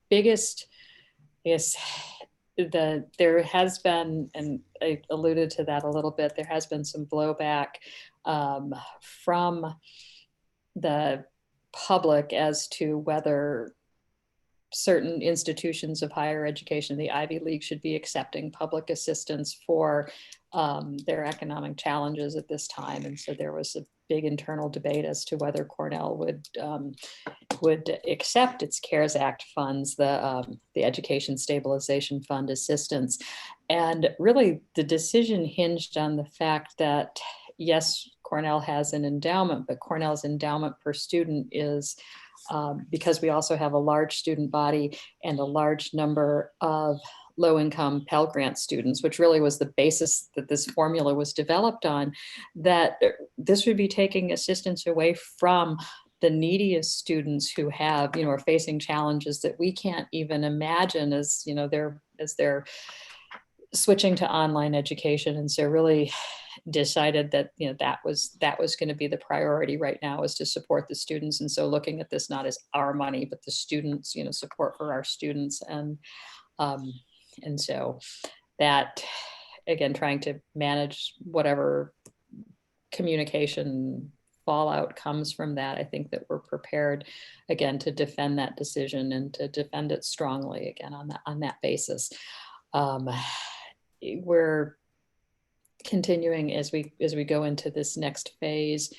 Speaker 5: biggest, there has been, and I alluded to that a little bit, there has been some blowback from the public as to whether certain institutions of higher education, the Ivy League, should be accepting public assistance for their economic challenges at this time. And so there was a big internal debate as to whether Cornell would accept its CARES Act funds, the Education Stabilization Fund assistance. And really the decision hinged on the fact that, yes, Cornell has an endowment, but Cornell's endowment per student is, because we also have a large student body and a large number of low-income Pell Grant students, which really was the basis that this formula was developed on, that this would be taking assistance away from the neediest students who have, are facing challenges that we can't even imagine as they're switching to online education. And so really decided that that was going to be the priority right now, is to support the students. And so looking at this not as our money, but the students, support for our students. And so that, again, trying to manage whatever communication fallout comes from that, I think that we're prepared, again, to defend that decision and to defend it strongly, again, on that basis. We're continuing as we go into this next phase,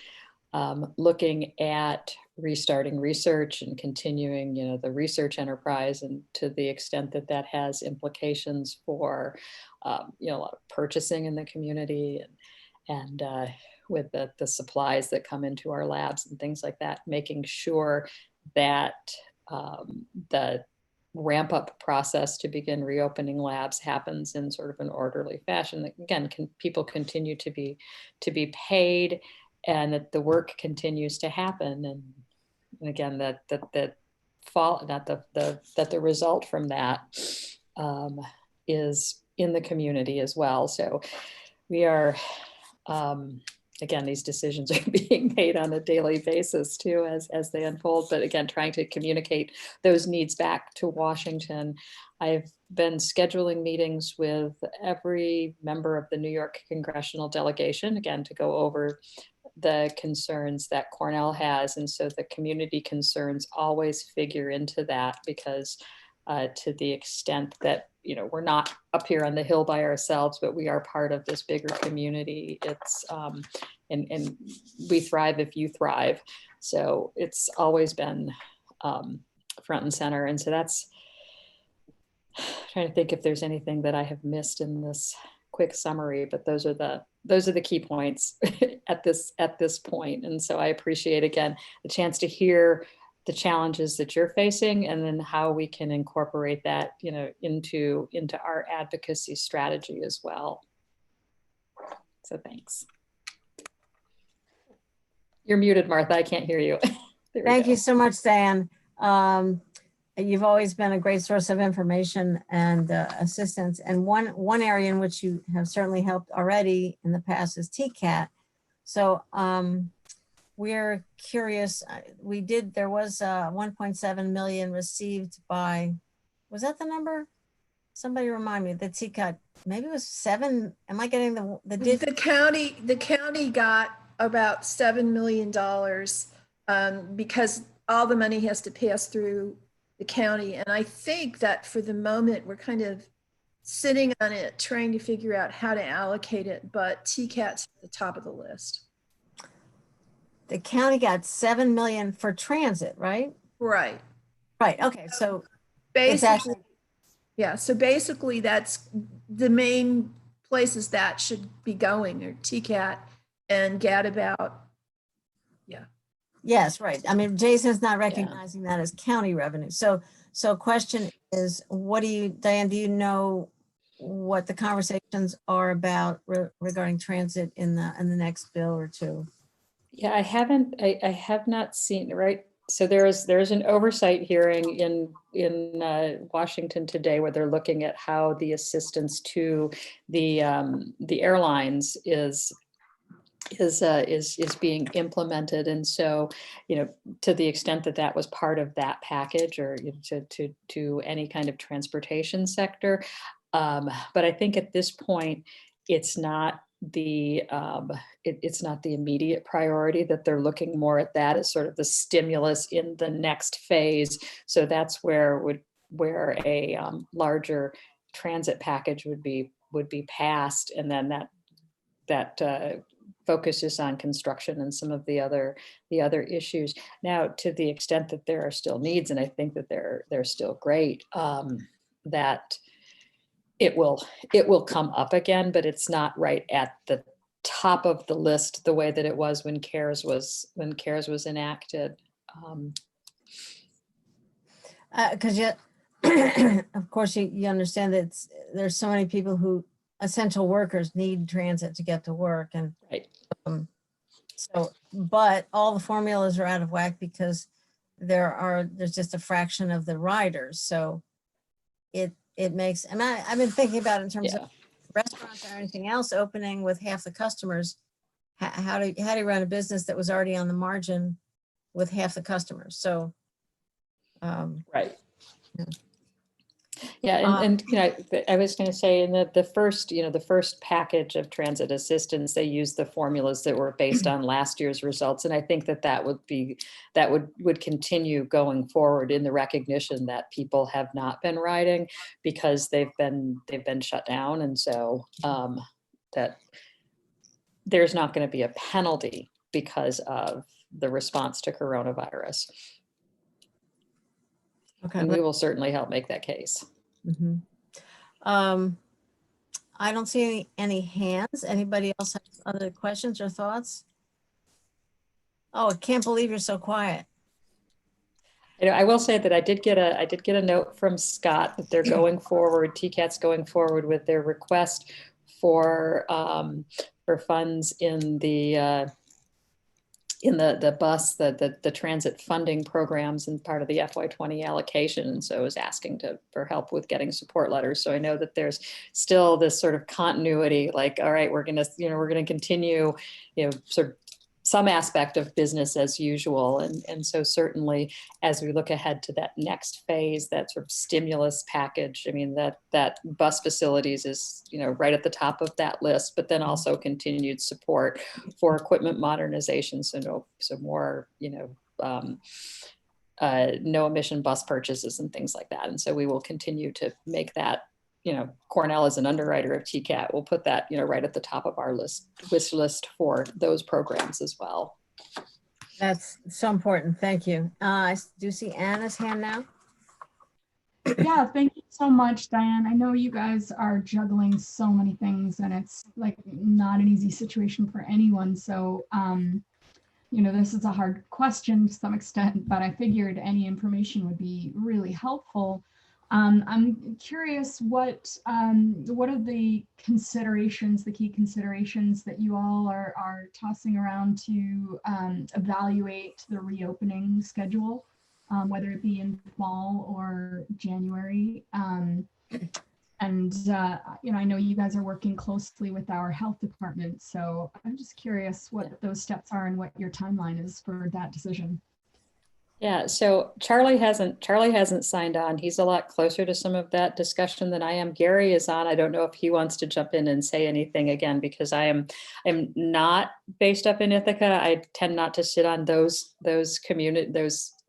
Speaker 5: looking at restarting research and continuing, the research enterprise, and to the extent that that has implications for, a lot of purchasing in the community and with the supplies that come into our labs and things like that, making sure that the ramp up process to begin reopening labs happens in sort of an orderly fashion. That, again, people continue to be paid, and that the work continues to happen. And again, that the result from that is in the community as well. So we are, again, these decisions are being made on a daily basis too, as they unfold, but again, trying to communicate those needs back to Washington. I've been scheduling meetings with every member of the New York congressional delegation, again, to go over the concerns that Cornell has. And so the community concerns always figure into that, because to the extent that, we're not up here on the hill by ourselves, but we are part of this bigger community. It's, and we thrive if you thrive. So it's always been front and center. And so that's, trying to think if there's anything that I have missed in this quick summary, but those are the key points at this point. And so I appreciate, again, the chance to hear the challenges that you're facing, and then how we can incorporate that, into our advocacy strategy as well. So thanks. You're muted, Martha. I can't hear you.
Speaker 1: Thank you so much, Dan. You've always been a great source of information and assistance. And one area in which you have certainly helped already in the past is TCAT. So we're curious, there was 1.7 million received by, was that the number? Somebody remind me, the TCAT, maybe it was 7. Am I getting
Speaker 6: the county got about $7 million because all the money has to pass through the county. And I think that for the moment, we're kind of sitting on it, trying to figure out how to allocate it, but TCAT's at the top of the list.
Speaker 1: The county got 7 million for transit, right?
Speaker 6: Right.
Speaker 1: Right, okay, so
Speaker 6: basically, yeah, so basically that's the main places that should be going, are TCAT and Gadabout. Yeah.
Speaker 1: Yes, right. I mean, Jason's not recognizing that as county revenue. So question is, what do you, Diane, do you know what the conversations are about regarding transit in the next bill or two?
Speaker 5: Yeah, I haven't, I have not seen, right? So there's an oversight hearing in Washington today where they're looking at how the assistance to the airlines is being implemented. And so, you know, to the extent that that was part of that package, or you know, to any kind of transportation sector. But I think at this point, it's not it's not the immediate priority, that they're looking more at that as sort of the stimulus in the next phase. So that's where a larger transit package would be passed, and then that focuses on construction and some of the other issues. Now, to the extent that there are still needs, and I think that they're still great, that it will come up again, but it's not right at the top of the list the way that it was when CARES was enacted.
Speaker 1: Because of course, you understand that there's so many people who, essential workers, need transit to get to work, and
Speaker 5: Right.
Speaker 1: So, but all the formulas are out of whack because there's just a fraction of the riders. So it makes, and I've been thinking about it in terms of restaurants or anything else opening with half the customers. How do you run a business that was already on the margin with half the customers? So,
Speaker 5: Right. Yeah, and you know, I was going to say in the first package of transit assistance, they used the formulas that were based on last year's results, and I think that would continue going forward, in the recognition that people have not been riding because they've been shut down, and so that there's not going to be a penalty because of the response to coronavirus.
Speaker 1: okay.
Speaker 5: And we will certainly help make that case.
Speaker 1: Mm-hmm. I don't see any hands. Anybody else have other questions or thoughts? Oh, I can't believe you're so quiet.
Speaker 5: You know, I will say that I did get a note from Scott that they're going forward, TCAT's going forward with their request for funds in the bus, the transit funding programs, and part of the FY20 allocation. And so I was asking for help with getting support letters. So I know that there's still this sort of continuity, like, all right, we're going to continue, sort of some aspect of business as usual. And so certainly as we look ahead to that next phase, that sort of stimulus package, I mean, that bus facilities is, right at the top of that list, but then also continued support for equipment modernization. So more, no emission bus purchases and things like that. And so we will continue to make that, Cornell is an underwriter of TCAT. We'll put that, right at the top of our wish list for those programs as well.
Speaker 1: That's so important. Thank you. I do see Anna's hand now.
Speaker 3: Yeah, thank you so much, Diane. I know you guys are juggling so many things, and it's like not an easy situation for anyone. So, this is a hard question to some extent, but I figured any information would be really helpful. I'm curious what are the considerations, the key considerations that you all are tossing around to evaluate the reopening schedule, whether it be in fall or January. I know you guys are working closely with our health department, so I'm just curious what those steps are and what your timeline is for that decision.
Speaker 5: Yeah, so Charlie hasn't signed on. He's a lot closer to some of that discussion than I am. Gary is on. I don't know if he wants to jump in and say anything again, because I'm not based up in Ithaca. I tend not to sit on those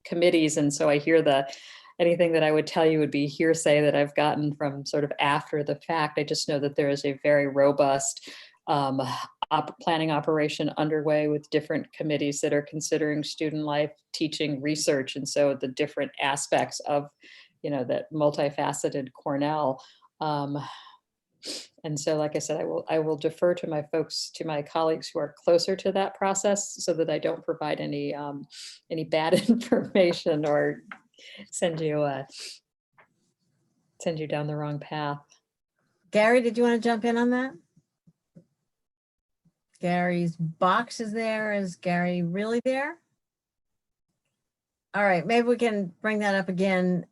Speaker 5: committees, and so I hear anything that I would tell you would be hearsay that I've gotten from sort of after the fact. I just know that there is a very robust planning operation underway with different committees that are considering student life, teaching, research, and so the different aspects of, that multifaceted Cornell. And so, like I said, I will defer to my colleagues who are closer to that process so that I don't provide any bad information or send you down the wrong path.
Speaker 1: Gary, did you want to jump in on that? Gary's box is there. Is Gary really there? All right, maybe we can bring that up again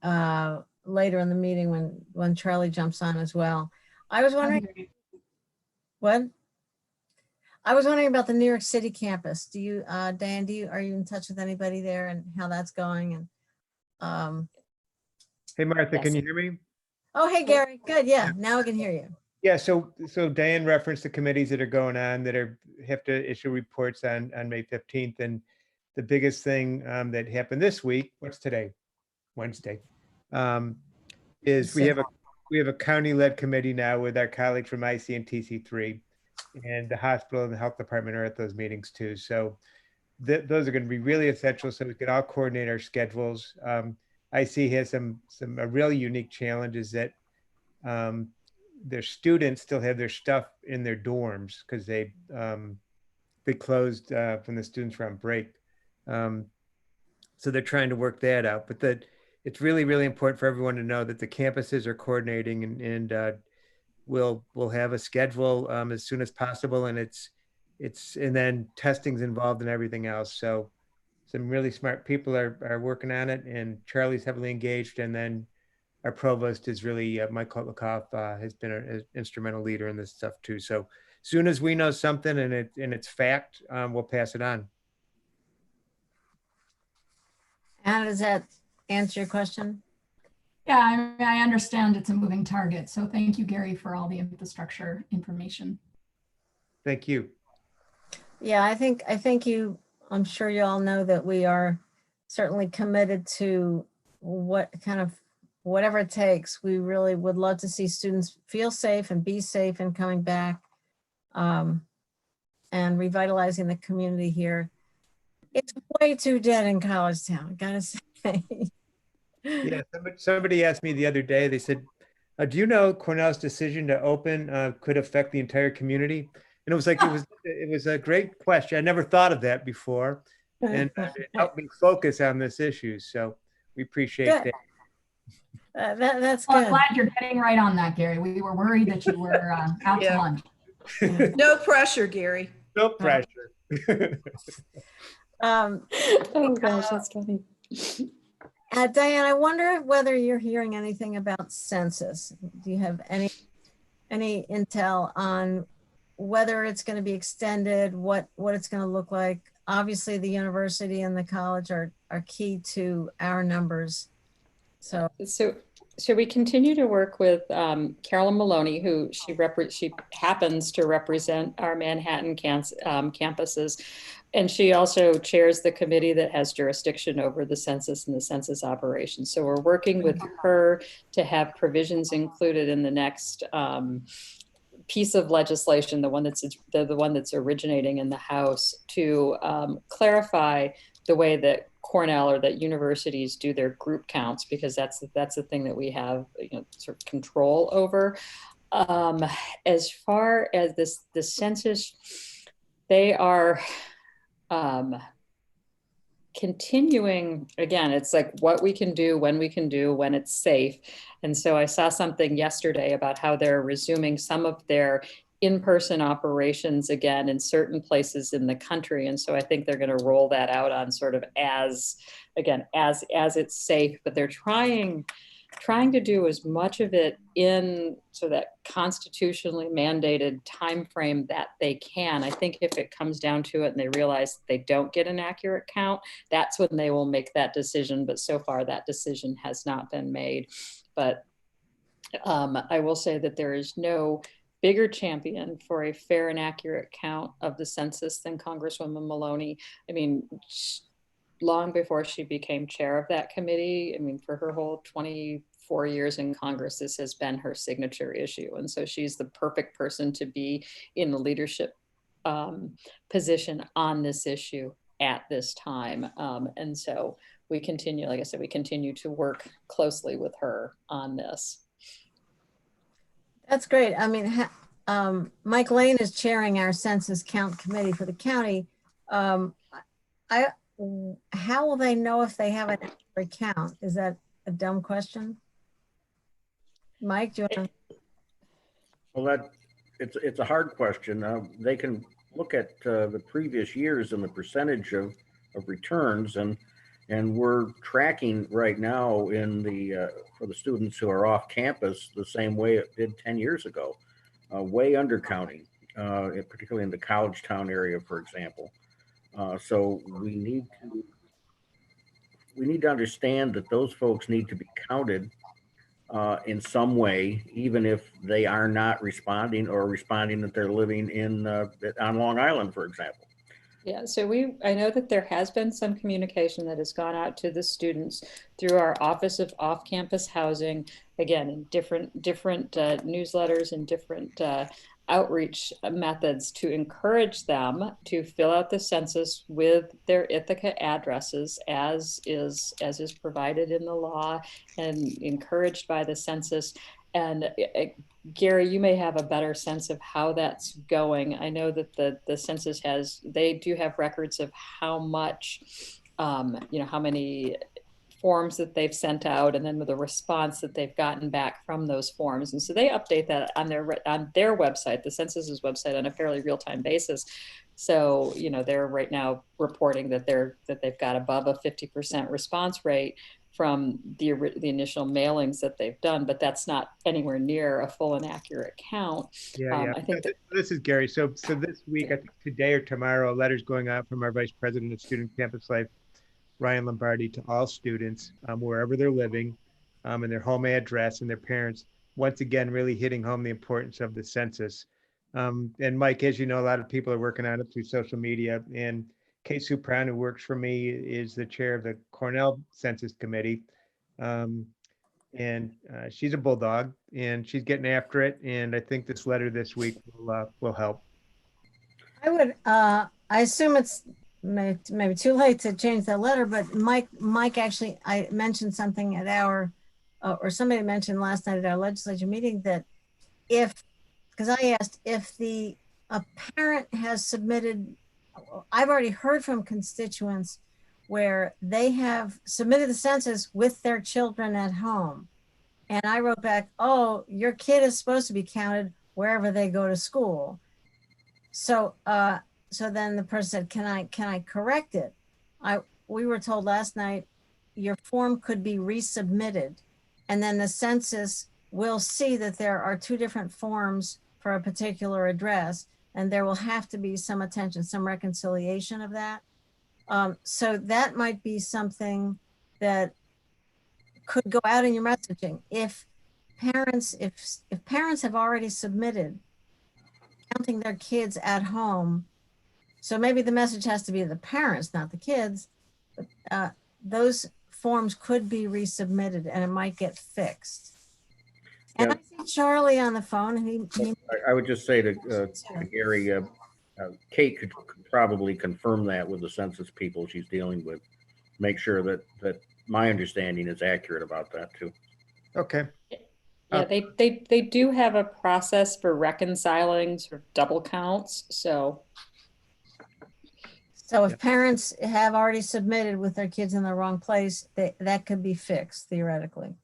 Speaker 1: later in the meeting when Charlie jumps on as well. I was wondering, what? I was wondering about the New York City campus. Do you, Dan, are you in touch with anybody there and how that's going? And
Speaker 9: Hey, Martha,
Speaker 5: Yes.
Speaker 9: can you hear me?
Speaker 1: oh, hey, Gary. Good. Yeah, now I can hear you.
Speaker 9: Yeah, so Diane referenced the committees that are going on that have to issue reports on May 15th. And the biggest thing that happened this week, what's today? Wednesday, is we have a county-led committee now with our colleagues from IC and TC3, and the hospital and the health department are at those meetings too. So those are going to be really essential so we can all coordinate our schedules. IC has some really unique challenges that their students still have their stuff in their dorms because they closed when the students were on break. So they're trying to work that out, but it's really, really important for everyone to know that the campuses are coordinating and we'll have a schedule as soon as possible. And and then testing's involved in everything else. So some really smart people are working on it, and Charlie's heavily engaged. And then our provost is really, Mike Kotlakoff has been an instrumental leader in this stuff too. So as soon as we know something and it's fact, we'll pass it on.
Speaker 1: Anna, does that answer your question?
Speaker 3: Yeah, I mean, I understand it's a moving target. So thank you, Gary, for all the infrastructure information.
Speaker 9: Thank you.
Speaker 1: Yeah, I think I'm sure you all know that we are certainly committed to whatever it takes. We really would love to see students feel safe and be safe and coming back and revitalizing the community here. It's way too dead in College Town, I gotta say.
Speaker 9: Yeah, somebody asked me the other day, they said, do you know Cornell's decision to open could affect the entire community? And it was like, it was a great question. I never thought of that before. And it helped me focus on this issue. So we appreciate
Speaker 1: Good.
Speaker 9: that.
Speaker 1: That's
Speaker 3: Well, I'm
Speaker 1: good.
Speaker 3: glad you're getting right on that, Gary. We were worried that you were out to
Speaker 6: Yeah.
Speaker 3: lunch.
Speaker 6: No pressure, Gary.
Speaker 9: No pressure.
Speaker 5: Oh gosh, that's funny.
Speaker 1: Diane, I wonder whether you're hearing anything about census. Do you have any intel on whether it's going to be extended, what it's going to look like? Obviously, the university and the college are key to our numbers. So
Speaker 5: we continue to work with Carolyn Maloney, who she happens to represent our Manhattan campuses. And she also chairs the committee that has jurisdiction over the census and the census operations. So we're working with her to have provisions included in the next piece of legislation, the one that's originating in the House, to clarify the way that Cornell or that universities do their group counts, because that's the thing that we have, sort of control over. As far as the census, they are continuing. Again, it's like what we can do, when it's safe. And so I saw something yesterday about how they're resuming some of their in-person operations again in certain places in the country. And so I think they're going to roll that out on sort of as it's safe, but they're trying to do as much of it in so that constitutionally mandated time frame that they can. I think if it comes down to it and they realize they don't get an accurate count, that's when they will make that decision. But so far that decision has not been made. But I will say that there is no bigger champion for a fair and accurate count of the census than Congresswoman Maloney. I mean, long before she became chair of that committee, I mean, for her whole 24 years in Congress, this has been her signature issue. And so she's the perfect person to be in the leadership position on this issue at this time. And so we continue, like I said, we continue to work closely with her on this.
Speaker 1: That's great. I mean, Mike Lane is chairing our census count committee for the county. I, how will they know if they have an accurate count? Is that a dumb question? Mike, do you want to?
Speaker 4: Well, it's a hard question. They can look at the previous years and the percentage of returns, and we're tracking right now in the for the students who are off campus the same way it did 10 years ago, way undercounting, particularly in the college town area, for example. So we need to understand that those folks need to be counted in some way, even if they are not responding or responding that they're living in on Long Island, for example.
Speaker 5: Yeah, so I know that there has been some communication that has gone out to the students through our Office of Off-Campus Housing, again, in different newsletters and different outreach methods to encourage them to fill out the census with their Ithaca addresses as is provided in the law and encouraged by the census. And Gary, you may have a better sense of how that's going. I know that the census they do have records of how much, how many forms that they've sent out, and then with the response that they've gotten back from those forms. And so they update that on their website, the census's website, on a fairly real-time basis. So, they're right now reporting that they've got above a 50% response rate from the initial mailings that they've done, but that's not anywhere near a full and accurate count.
Speaker 9: Yeah.
Speaker 5: I think
Speaker 9: this is Gary. So this week, I think today or tomorrow, a letter's going out from our Vice President of Student Campus Life, Ryan Lombardi, to all students, wherever they're living, and their home address and their parents, once again, really hitting home the importance of the census. And Mike, as you know, a lot of people are working on it through social media, and Kate Supran, who works for me, is the chair of the Cornell Census Committee. And she's a bulldog, and she's getting after it. And I think this letter this week will help.
Speaker 1: I assume it's maybe too late to change that letter, but Mike actually, I mentioned something at or somebody mentioned last night at our legislature meeting that because I asked if a parent has submitted, I've already heard from constituents where they have submitted the census with their children at home. And I wrote back, oh, your kid is supposed to be counted wherever they go to school. So then the person said, can I correct it? We were told last night, your form could be resubmitted, and then the census will see that there are two different forms for a particular address, and there will have to be some attention, some reconciliation of that. So that might be something that could go out in your messaging. If parents have already submitted counting their kids at home, so maybe the message has to be the parents, not the kids, but those forms could be resubmitted and it might get fixed. And
Speaker 4: Yeah.
Speaker 1: I see Charlie on the phone.
Speaker 4: I would just say to Gary, Kate could probably confirm that with the census people she's dealing with. Make sure that my understanding is accurate about that too.
Speaker 9: Okay.
Speaker 5: Yeah, they do have a process for reconciling sort of double counts. So
Speaker 1: if parents have already submitted with their kids in the wrong place, that could be fixed theoretically.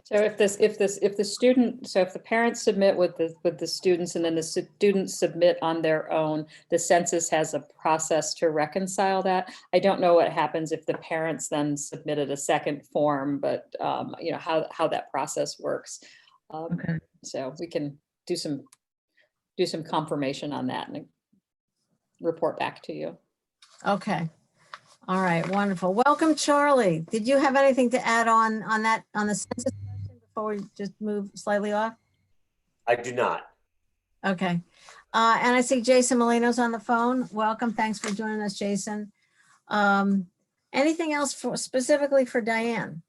Speaker 5: So if the parents submit with the students and then the students submit on their own, the census has a process to reconcile that. I don't know what happens if the parents then submitted a second form, but how that process works.
Speaker 1: Okay.
Speaker 5: So we can do some confirmation on that and report back to you.
Speaker 1: Okay. All right, wonderful. Welcome, Charlie. Did you have anything to add on the census question before we just move slightly off?
Speaker 10: I do not.
Speaker 1: Okay. And I see Jason Molino's on the phone. Welcome. Thanks for joining us, Jason. Anything else specifically for Diane?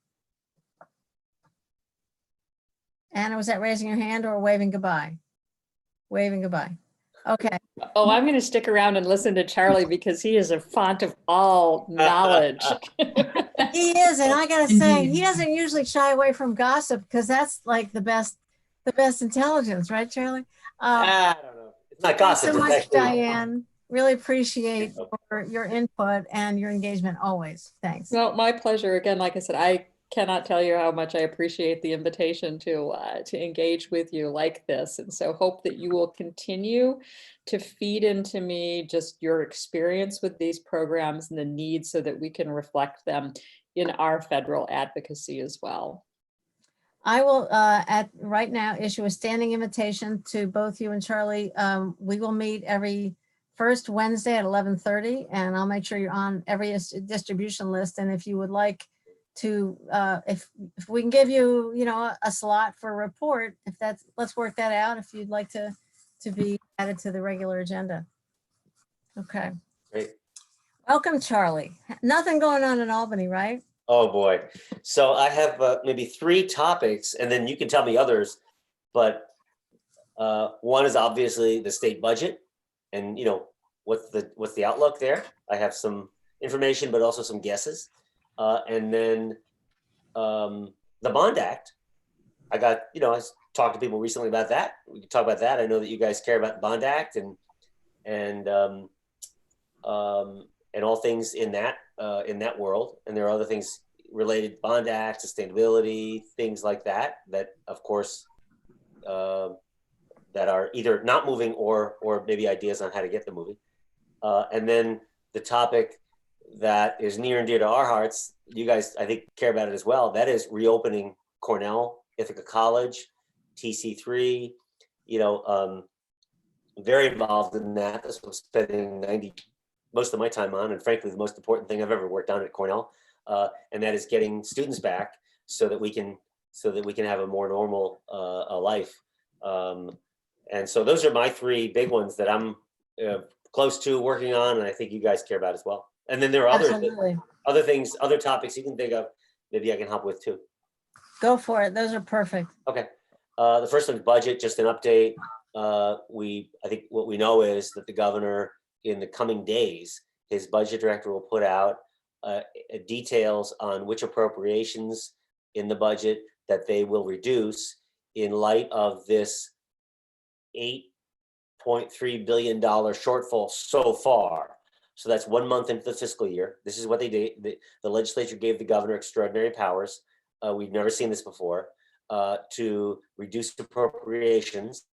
Speaker 1: Anna, was that raising your hand or waving goodbye? Waving goodbye. Okay.
Speaker 5: Oh, I'm going to stick around and listen to Charlie because he is a font of all knowledge.
Speaker 1: He is, and I gotta say,
Speaker 3: Indeed.
Speaker 1: he doesn't usually shy away from gossip because that's like the best the best intelligence, right, Charlie?
Speaker 10: I don't know. It's not
Speaker 1: Thanks
Speaker 10: gossip.
Speaker 1: so
Speaker 10: It's
Speaker 1: much,
Speaker 10: actually,
Speaker 1: Diane. Really appreciate your input and your engagement always. Thanks.
Speaker 5: No, my pleasure. Again, like I said, I cannot tell you how much I appreciate the invitation to engage with you like this. And so hope that you will continue to feed into me just your experience with these programs and the needs so that we can reflect them in our federal advocacy as well.
Speaker 1: I will right now issue a standing invitation to both you and Charlie. We will meet every first Wednesday at 11:30, and I'll make sure you're on every distribution list. And if you would like to, if we can give you, a slot for a report, let's work that out. If you'd like to be added to the regular agenda. Okay.
Speaker 10: great.
Speaker 1: Welcome, Charlie. Nothing going on in Albany, right?
Speaker 10: Oh boy. So I have maybe 3 topics, and then you can tell me others. But one is obviously the state budget, and what's the outlook there. I have some information, but also some guesses. And then the Bond Act. I got I talked to people recently about that. We can talk about that. I know that you guys care about the Bond Act and all things in that world. And there are other things related to Bond Act, sustainability, things like that, of course, that are either not moving or maybe ideas on how to get them moving. And then the topic that is near and dear to our hearts, you guys, I think, care about it as well. That is reopening Cornell, Ithaca College, TC3, very involved in that. That's what I'm spending most of my time on, and frankly, the most important thing I've ever worked on at Cornell, and that is getting students back so that we can have a more normal life. And so those are my 3 big ones that I'm close to working on, and I think you guys care about as well. And then there are other things, other topics you can think of. Maybe I can help with too.
Speaker 1: Go for it. Those are perfect.
Speaker 10: Okay. The first one's budget. Just an update. I think what we know is that the governor, in the coming days, his budget director will put out details on which appropriations in the budget that they will reduce in light of this $8.3 billion shortfall so far. So that's 1 month into the fiscal year. This is what they did. The legislature gave the governor extraordinary powers. We've never seen this before, to reduce appropriations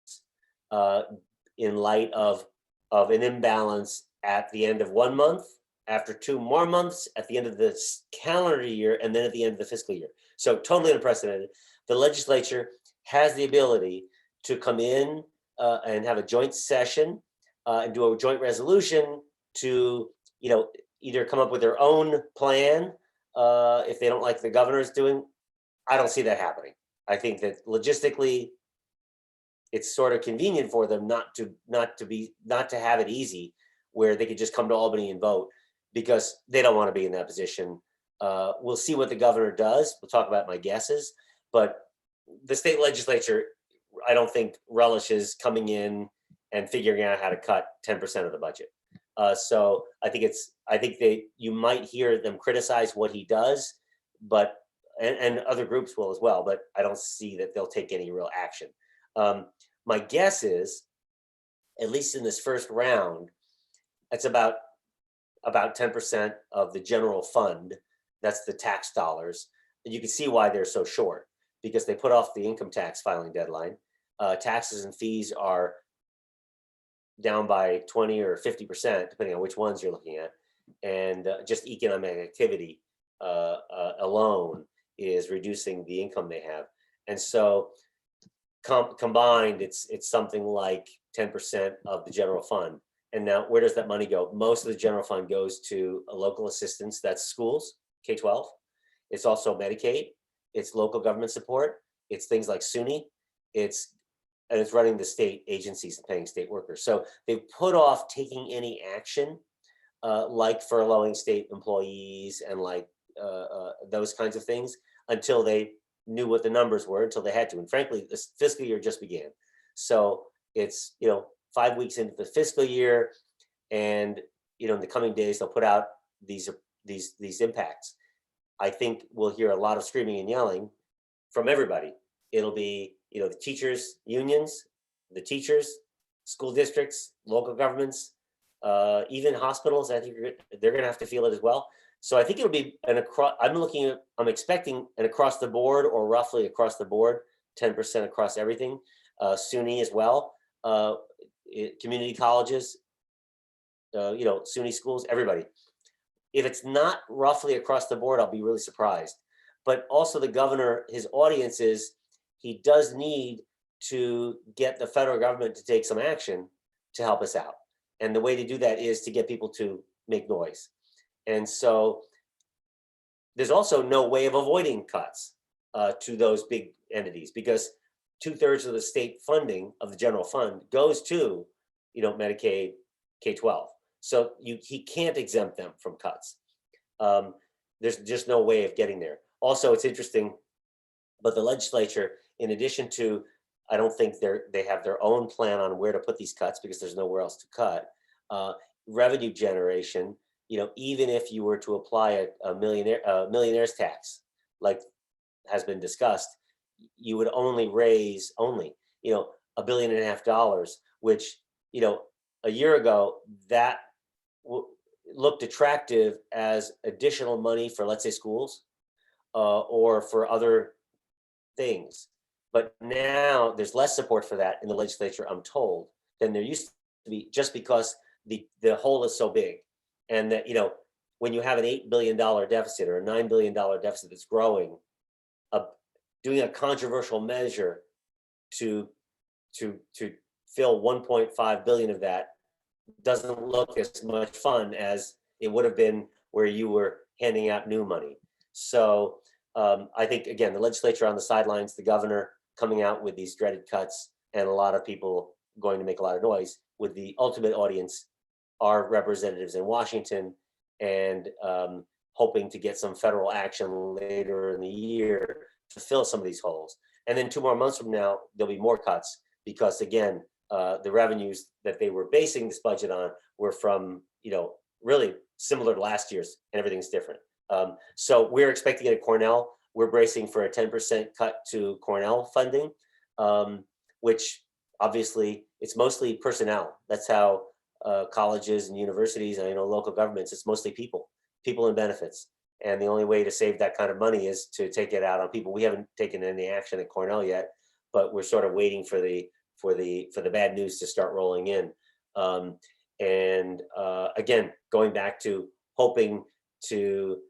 Speaker 10: in light of an imbalance at the end of 1 month, after 2 more months, at the end of this calendar year, and then at the end of the fiscal year. So totally unprecedented. The legislature has the ability to come in and have a joint session and do a joint resolution to, either come up with their own plan if they don't like the governor's doing. I don't see that happening. I think that logistically, it's sort of convenient for them not to have it easy, where they could just come to Albany and vote, because they don't want to be in that position. We'll see what the governor does. We'll talk about my guesses, but the state legislature, I don't think, relishes coming in and figuring out how to cut 10% of the budget. So I think you might hear them criticize what he does, but and other groups will as well, but I don't see that they'll take any real action. My guess is, at least in this first round, it's about 10% of the general fund. That's the tax dollars. And you can see why they're so short, because they put off the income tax filing deadline. Taxes and fees are down by 20 or 50%, depending on which ones you're looking at. And just economic activity alone is reducing the income they have. And so combined, it's something like 10% of the general fund. And now, where does that money go? Most of the general fund goes to a local assistance. That's schools, K-12. It's also Medicaid. It's local government support. It's things like SUNY. It's running the state agencies and paying state workers. So they've put off taking any action, like furloughing state employees and like those kinds of things, until they knew what the numbers were, until they had to. And frankly, this fiscal year just began. So it's 5 weeks into the fiscal year, and in the coming days they'll put out these impacts. I think we'll hear a lot of screaming and yelling from everybody. It'll be the teachers unions, the teachers, school districts, local governments, even hospitals. I think they're going to have to feel it as well. So I think it'll be I'm expecting an across the board, or roughly across the board, 10% across everything, SUNY as well, community colleges, SUNY schools, everybody. If it's not roughly across the board, I'll be really surprised. But also the governor, his audience is, he does need to get the federal government to take some action to help us out. And the way to do that is to get people to make noise. And so there's also no way of avoiding cuts to those big entities, because 2/3 of the state funding of the general fund goes to, Medicaid, K-12. So he can't exempt them from cuts. There's just no way of getting there. Also, it's interesting, but the legislature, in addition to, I don't think they have their own plan on where to put these cuts, because there's nowhere else to cut. Revenue generation, even if you were to apply a millionaire's tax, like has been discussed, you would only raise $1.5 billion, which, a year ago, that looked attractive as additional money for, let's say, schools or for other things. But now there's less support for that in the legislature, I'm told, than there used to be, just because the hole is so big. And that, when you have an $8 billion deficit or a $9 billion deficit that's growing, doing a controversial measure to fill 1.5 billion of that doesn't look as much fun as it would have been where you were handing out new money. So I think, again, the legislature on the sidelines, the governor coming out with these dreaded cuts, and a lot of people going to make a lot of noise, with the ultimate audience are representatives in Washington, and hoping to get some federal action later in the year to fill some of these holes. And then 2 more months from now, there'll be more cuts, because again, the revenues that they were basing this budget on were from, really similar to last year's, and everything's different. So we're expecting at Cornell, we're bracing for a 10% cut to Cornell funding, which obviously it's mostly personnel. That's how colleges and universities and local governments, it's mostly people and benefits. And the only way to save that kind of money is to take it out on people. We haven't taken any action at Cornell yet, but we're sort of waiting for the bad news to start rolling in. Again, going back to hoping to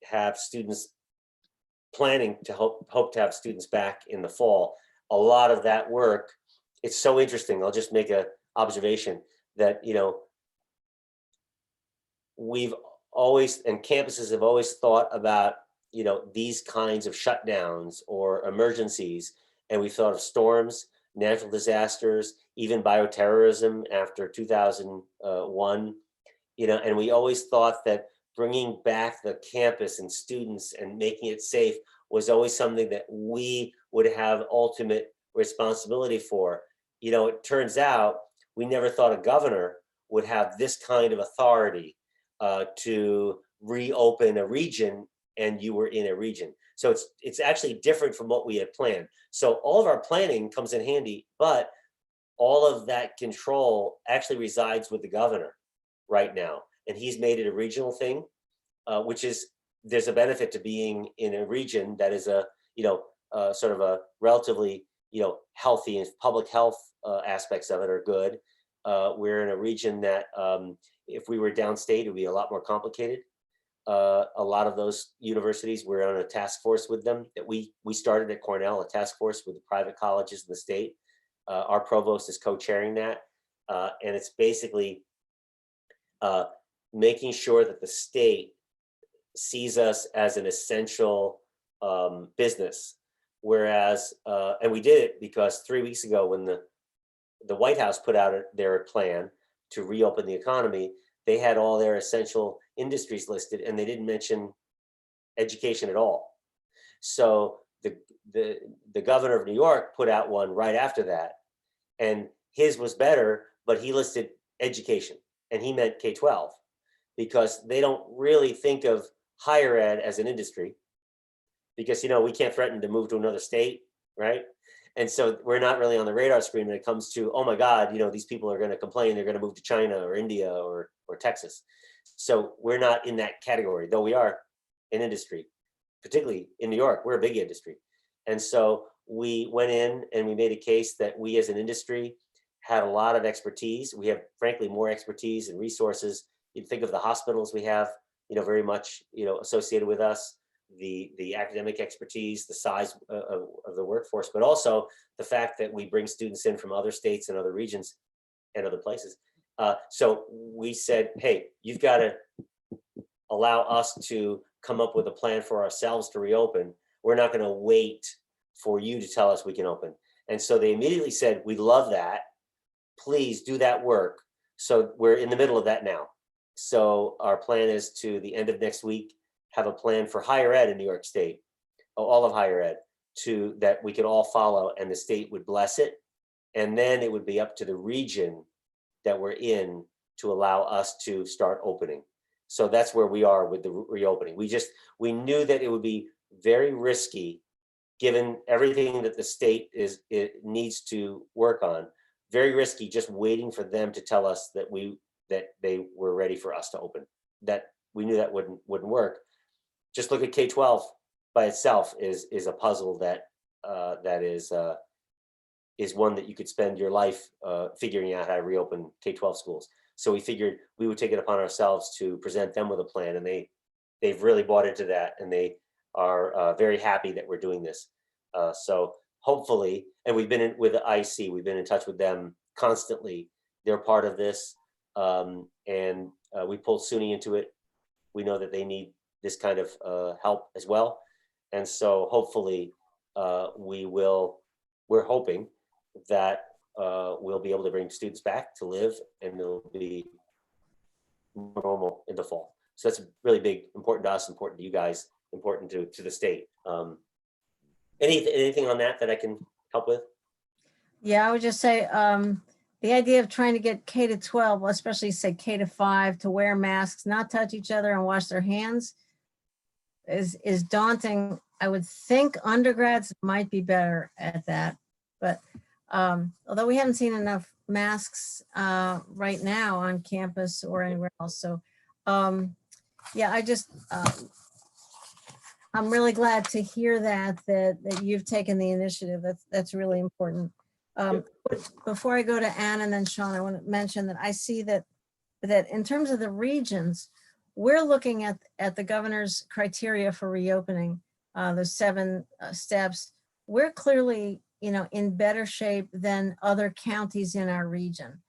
Speaker 10: have students, planning to hope to have students back in the fall. A lot of that work, it's so interesting. I'll just make a observation that, we've always, and campuses have always thought about, these kinds of shutdowns or emergencies. And we thought of storms, natural disasters, even bioterrorism after 2001, and we always thought that bringing back the campus and students and making it safe was always something that we would have ultimate responsibility for. It turns out we never thought a governor would have this kind of authority to reopen a region, and you were in a region. So it's actually different from what we had planned. So all of our planning comes in handy, but all of that control actually resides with the governor right now. And he's made it a regional thing, which is, there's a benefit to being in a region that is sort of a relatively, healthy, and public health aspects of it are good. We're in a region that if we were downstate, it would be a lot more complicated. A lot of those universities, we're on a task force with them that we started at Cornell, a task force with the private colleges in the state. Our provost is co-chairing that. And it's basically making sure that the state sees us as an essential business. Whereas, and we did it because 3 weeks ago, when the White House put out their plan to reopen the economy, they had all their essential industries listed, and they didn't mention education at all. So the governor of New York put out one right after that, and his was better, but he listed education, and he meant K-12, because they don't really think of higher ed as an industry, because we can't threaten to move to another state right? And so we're not really on the radar screen when it comes to, oh my God, these people are going to complain, they're going to move to China or India or Texas. So we're not in that category, though we are an industry, particularly in New York, we're a big industry. And so we went in and we made a case that we as an industry had a lot of expertise. We have, frankly, more expertise and resources. You think of the hospitals we have, very much, associated with us, the academic expertise, the size of the workforce, but also the fact that we bring students in from other states and other regions and other places. So we said, hey, you've got to allow us to come up with a plan for ourselves to reopen. We're not going to wait for you to tell us we can open. And so they immediately said, we love that. Please do that work. So we're in the middle of that now. So our plan is to the end of next week, have a plan for higher ed in New York State, all of higher ed, that we could all follow, and the state would bless it. And then it would be up to the region that we're in to allow us to start opening. So that's where we are with the reopening. We knew that it would be very risky, given everything that the state needs to work on, very risky just waiting for them to tell us that they were ready for us to open. That we knew that wouldn't work. Just look at K-12 by itself is a puzzle that is one that you could spend your life figuring out how to reopen K-12 schools. So we figured we would take it upon ourselves to present them with a plan, and they've really bought into that, and they are very happy that we're doing this. So hopefully, and we've been with the IC, we've been in touch with them constantly. They're part of this, and we pulled SUNY into it. We know that they need this kind of help as well. And so hopefully we're hoping that we'll be able to bring students back to live, and it'll be normal in the fall. So that's really big, important to us, important to you guys, important to the state. Anything on that I can help with?
Speaker 1: Yeah, I would just say the idea of trying to get K to 12, especially say K to 5, to wear masks, not touch each other and wash their hands is daunting. I would think undergrads might be better at that, but although we haven't seen enough masks right now on campus or anywhere else. So yeah, I'm really glad to hear that you've taken the initiative. That's really important. Before I go to Ann and then Sean, I want to mention that I see that in terms of the regions, we're looking at the governor's criteria for reopening, those 7 steps. We're clearly, in better shape than other counties in our region.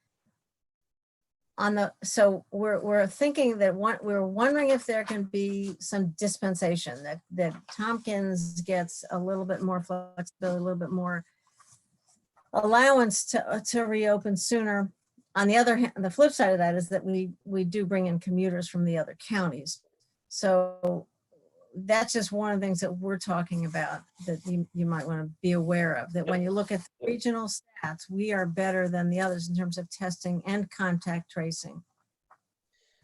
Speaker 1: So we're thinking that we're wondering if there can be some dispensation, that Tompkins gets a little bit more flexibility, a little bit more allowance to reopen sooner. On the other hand, the flip side of that is that we do bring in commuters from the other counties. So that's just one of the things that we're talking about that you might want to be aware of, that when you look at the regional stats, we are better than the others in terms of testing and contact tracing.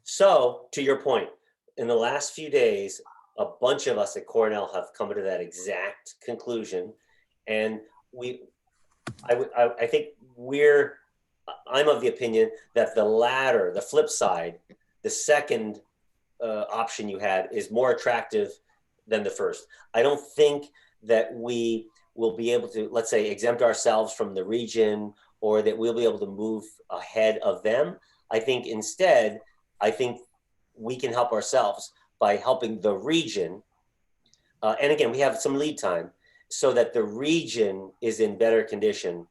Speaker 10: So to your point, in the last few days, a bunch of us at Cornell have come to that exact conclusion. And I think I'm of the opinion that the latter, the flip side, the second option you had is more attractive than the first. I don't think that we will be able to, let's say, exempt ourselves from the region, or that we'll be able to move ahead of them. I think instead, we can help ourselves by helping the region. And again, we have some lead time so that the region is in better condition.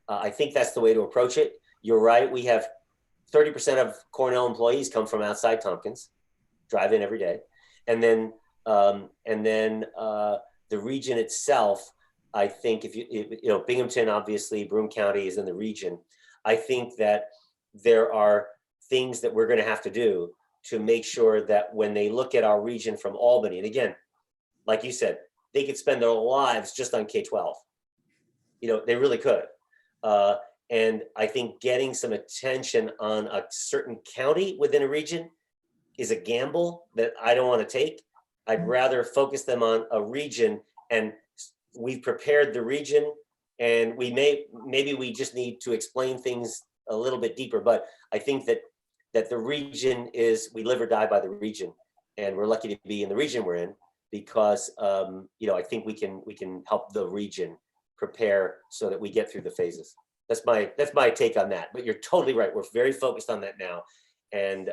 Speaker 10: I think that's the way to approach it. You're right. We have 30% of Cornell employees come from outside Tompkins, drive in every day. And then the region itself, I think if Binghamton, obviously, Broome County is in the region. I think that there are things that we're going to have to do to make sure that when they look at our region from Albany, and again, like you said, they could spend their lives just on K-12. They really could. And I think getting some attention on a certain county within a region is a gamble that I don't want to take. I'd rather focus them on a region and we've prepared the region, and maybe we just need to explain things a little bit deeper. But I think that the region is, we live or die by the region, and we're lucky to be in the region we're in, because I think we can help the region prepare so that we get through the phases. That's my take on that. But you're totally right. We're very focused on that now, and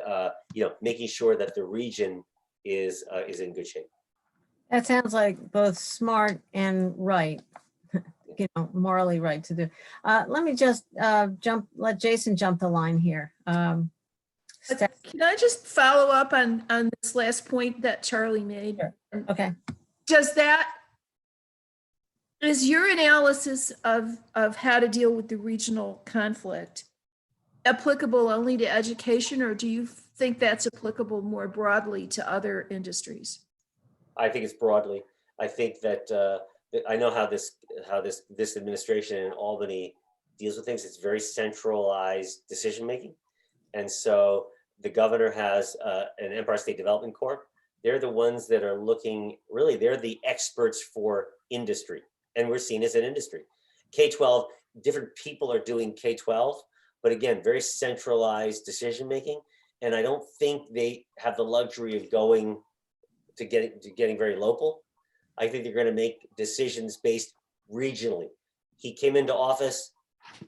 Speaker 10: making sure that the region is in good shape.
Speaker 1: That sounds like both smart and right, morally right to do. Let me just let Jason jump the line here.
Speaker 6: Can I just follow up on this last point that Charlie made?
Speaker 1: Sure. Okay.
Speaker 6: Is your analysis of how to deal with the regional conflict applicable only to education, or do you think that's applicable more broadly to other industries?
Speaker 10: I think it's broadly. I think that I know how this administration in Albany deals with things. It's very centralized decision making, and so the governor has an Empire State Development Corp. They're the ones that are looking. Really, they're the experts for industry, and we're seen as an industry. K-12, different people are doing K-12, but again, very centralized decision making, and I don't think they have the luxury of going to getting very local. I think they're going to make decisions based regionally. He came into office,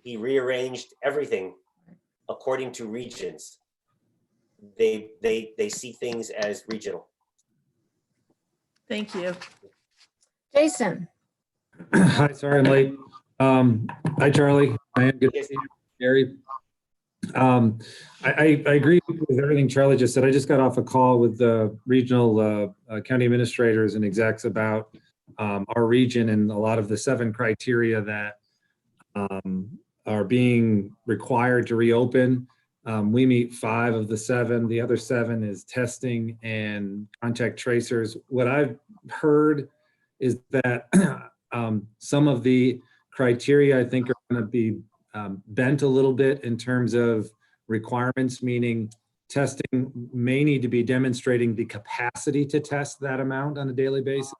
Speaker 10: he rearranged everything according to regions. They see things as regional.
Speaker 6: Thank you.
Speaker 1: Jason.
Speaker 11: Hi, sorry I'm late. Hi, Charlie. I am good to see you, Gary. I agree with everything Charlie just said. I just got off a call with the regional county administrators and execs about our region and a lot of the 7 criteria that are being required to reopen. We meet 5 of the 7. The other 7 is testing and contact tracers. What I've heard is that some of the criteria I think are going to be bent a little bit in terms of requirements, meaning testing may need to be demonstrating the capacity to test that amount on a daily basis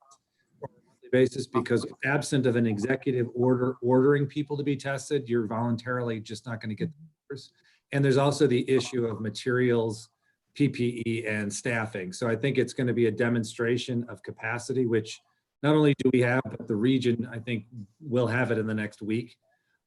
Speaker 11: or monthly basis, because absent of an executive order ordering people to be tested, you're voluntarily just not going to get the numbers. And there's also the issue of materials, PPE, and staffing. So I think it's going to be a demonstration of capacity, which not only do we have, but the region, I think, will have it in the next week.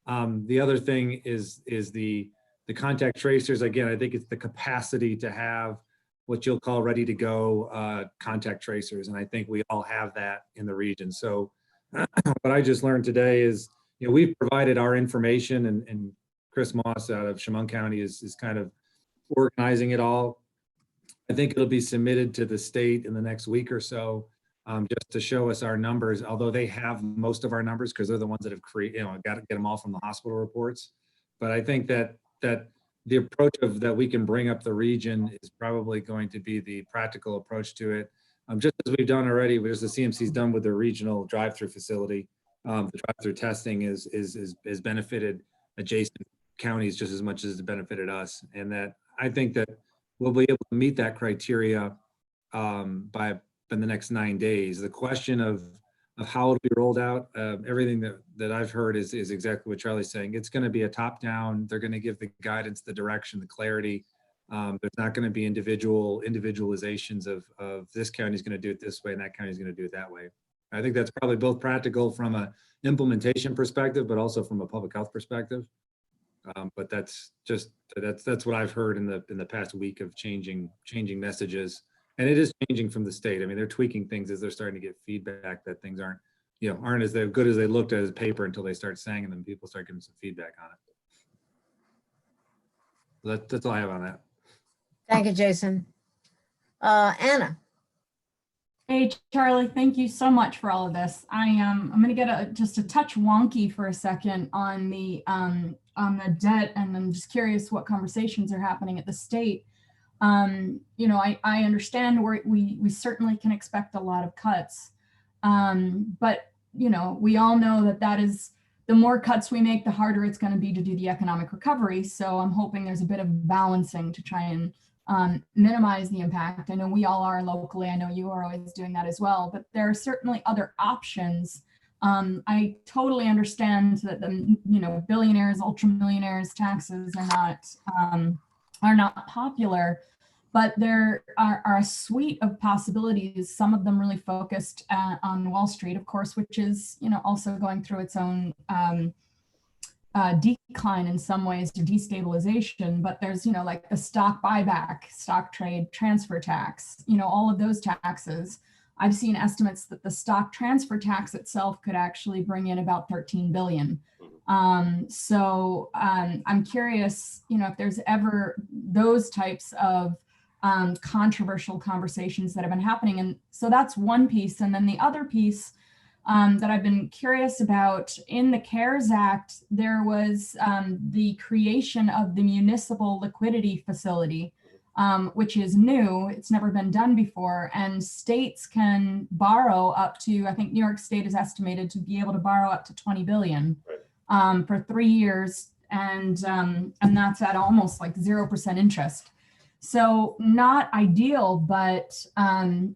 Speaker 11: The other thing is the contact tracers. Again, I think it's the capacity to have what you'll call ready to go contact tracers. And I think we all have that in the region. So what I just learned today is, we've provided our information, and Chris Moss out of Chemung County is kind of organizing it all. I think it'll be submitted to the state in the next week or so. Just to show us our numbers, although they have most of our numbers because they're the ones that have got to get them all from the hospital reports. But I think that the approach of that we can bring up the region is probably going to be the practical approach to it. Just as we've done already, as the CMC's done with the regional drive-through facility, the drive-through testing is benefited adjacent counties just as much as it benefited us. And that I think that we'll be able to meet that criteria in the next 9 days. The question of how it'll be rolled out, everything that I've heard is exactly what Charlie's saying. It's going to be a top down. They're going to give the guidance, the direction, the clarity. There's not going to be individualizations of this county's going to do it this way and that county's going to do it that way. I think that's probably both practical from a implementation perspective, but also from a public health perspective. But that's what I've heard in the past week of changing messages. And it is changing from the state. I mean, they're tweaking things as they're starting to get feedback that things aren't as good as they looked as paper until they start saying them and people start giving some feedback on it. So that's all I have on that.
Speaker 1: Thank you, Jason. Anna.
Speaker 3: Hey, Charlie, thank you so much for all of this. I'm going to get just a touch wonky for a second on the debt, and I'm just curious what conversations are happening at the state. I understand we certainly can expect a lot of cuts, but we all know that is the more cuts we make, the harder it's going to be to do the economic recovery. So I'm hoping there's a bit of balancing to try and minimize the impact. I know we all are locally. I know you are always doing that as well, but there are certainly other options I totally understand that the billionaires, ultra-millionaires taxes are not popular, but there are a suite of possibilities. Some of them really focused on Wall Street, of course, which is also going through its own decline in some ways, to destabilization. But there's like the stock buyback, stock trade transfer tax, all of those taxes. I've seen estimates that the stock transfer tax itself could actually bring in about 13 billion. So I'm curious, if there's ever those types of controversial conversations that have been happening. And so that's one piece. And then the other piece that I've been curious about, in the CARES Act, there was the creation of the municipal liquidity facility, which is new. It's never been done before. And states can borrow up to, I think New York State is estimated to be able to borrow up to 20 billion for 3 years. And that's at almost like 0% interest. So not ideal, but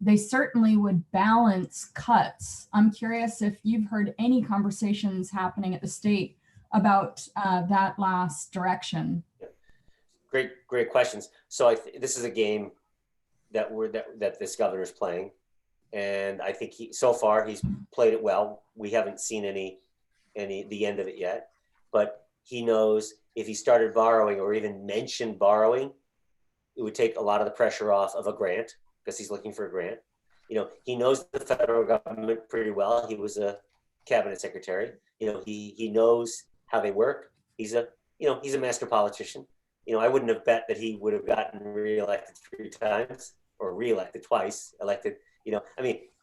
Speaker 3: they certainly would balance cuts. I'm curious if you've heard any conversations happening at the state about that last direction.
Speaker 10: Great questions. So this is a game that this governor's playing, and I think so far he's played it well. We haven't seen the end of it yet, but he knows if he started borrowing or even mentioned borrowing, it would take a lot of the pressure off of a grant, because he's looking for a grant. He knows the federal government pretty well. He was a cabinet secretary. He knows how they work. He's a master politician. I wouldn't have bet that he would have gotten reelected 3 times or reelected twice, elected.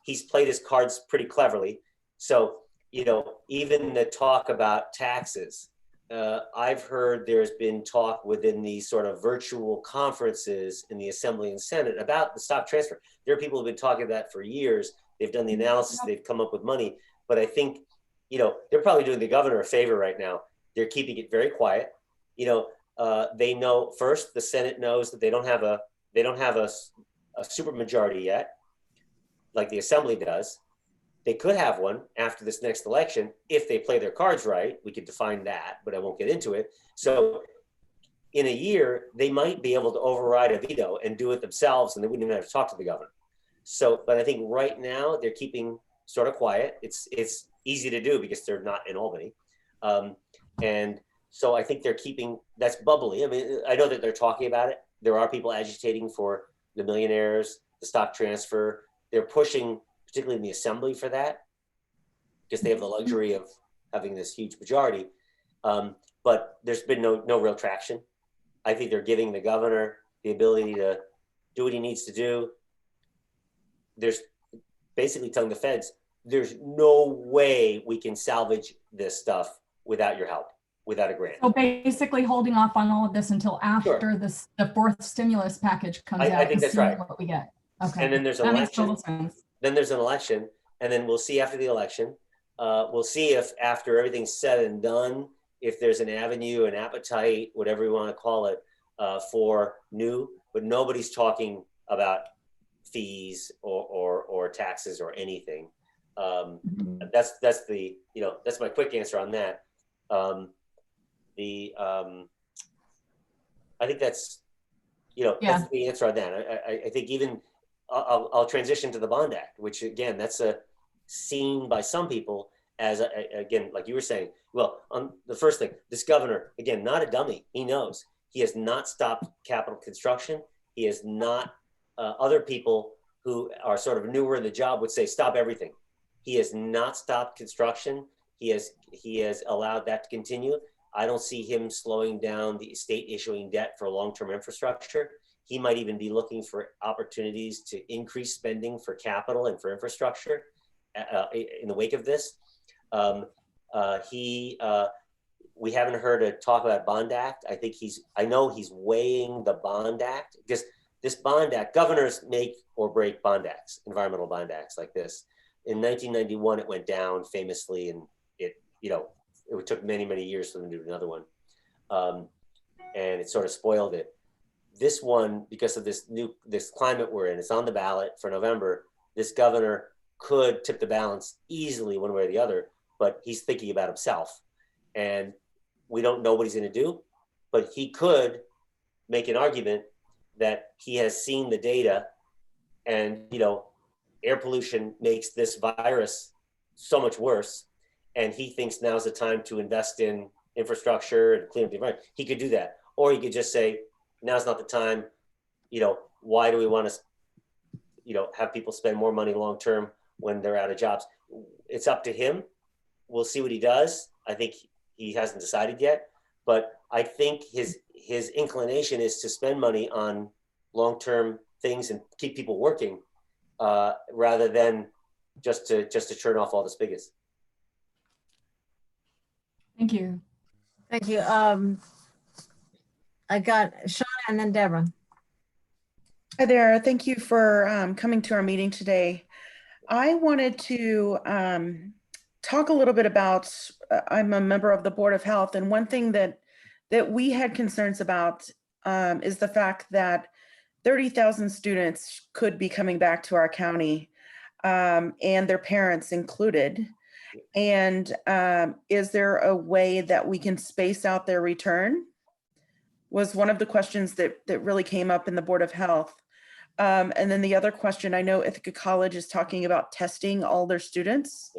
Speaker 10: He's played his cards pretty cleverly. So, even the talk about taxes, I've heard there's been talk within these sort of virtual conferences in the Assembly and Senate about the stock transfer. There are people who've been talking about that for years. They've done the analysis, they've come up with money, but I think, they're probably doing the governor a favor right now. They're keeping it very quiet. They know, first, the Senate knows that they don't have a super majority yet, like the Assembly does. They could have one after this next election if they play their cards right. We could define that, but I won't get into it. So in a year, they might be able to override a veto and do it themselves, and they wouldn't even have to talk to the governor. So, but I think right now they're keeping sort of quiet. It's easy to do because they're not in Albany. And so I think they're keeping, that's bubbly. I know that they're talking about it. There are people agitating for the millionaires, the stock transfer. They're pushing, particularly in the Assembly, for that, because they have the luxury of having this huge majority. But there's been no real traction. I think they're giving the governor the ability to do what he needs to do. There's basically telling the feds, there's no way we can salvage this stuff without your help, without a grant.
Speaker 3: So basically holding off on all of this until after the 4th stimulus package comes out.
Speaker 10: I think that's right.
Speaker 3: What we get. Okay.
Speaker 10: And then there's an
Speaker 3: that
Speaker 10: election.
Speaker 3: Makes total sense.
Speaker 10: Then there's an election, and then we'll see after the election. We'll see if after everything's said and done, if there's an avenue, an appetite, whatever you want to call it, for new. But nobody's talking about fees or taxes or anything. That's my quick answer on that. I think that's that's the answer on that. I think even I'll transition to the Bond Act, which again, that's seen by some people as again, like you were saying. Well, on the first thing, this governor, again, not a dummy. He knows he has not stopped capital construction. He has not. Other people who are sort of newer in the job would say stop everything. He has not stopped construction. He has allowed that to continue. I don't see him slowing down the state issuing debt for long-term infrastructure. He might even be looking for opportunities to increase spending for capital and for infrastructure in the wake of this. We haven't heard a talk about Bond Act. I know he's weighing the Bond Act, because this Bond Act, governors make or break Bond Acts, environmental Bond Acts like this. In 1991, it went down famously, and it took many, many years for them to do another one. And it sort of spoiled it. This one, because of this climate we're in, it's on the ballot for November. This governor could tip the balance easily one way or the other, but he's thinking about himself. And we don't know what he's going to do, but he could make an argument that he has seen the data and, air pollution makes this virus so much worse. And he thinks now's the time to invest in infrastructure and clean up the environment. He could do that. Or he could just say, now's not the time. Why do we want to, have people spend more money long-term when they're out of jobs? It's up to him. We'll see what he does. I think he hasn't decided yet, but I think his inclination is to spend money on long-term things and keep people working, rather than just to turn off all the spigots.
Speaker 3: Thank you.
Speaker 1: Thank you. I got Shauna and then Deborah.
Speaker 12: Hi there. Thank you for coming to our meeting today. I wanted to talk a little bit about, I'm a member of the Board of Health, and one thing that we had concerns about is the fact that 30,000 students could be coming back to our county, and their parents included. And is there a way that we can space out their return? Was one of the questions that really came up in the Board of Health. And then the other question, I know Ithaca College is talking about testing all their students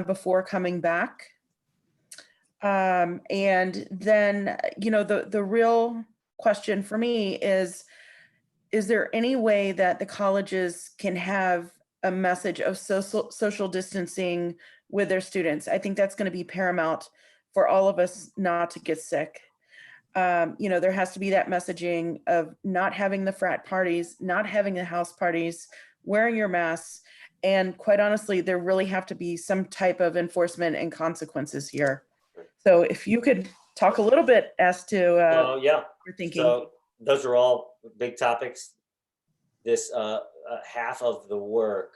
Speaker 12: before coming back. And then, the real question for me is there any way that the colleges can have a message of social distancing with their students? I think that's going to be paramount for all of us not to get sick. There has to be that messaging of not having the frat parties, not having the house parties, wearing your masks. And quite honestly, there really have to be some type of enforcement and consequences here. So if you could talk a little bit as to
Speaker 10: Yeah.
Speaker 12: you're thinking.
Speaker 10: So those are all big topics. This half of the work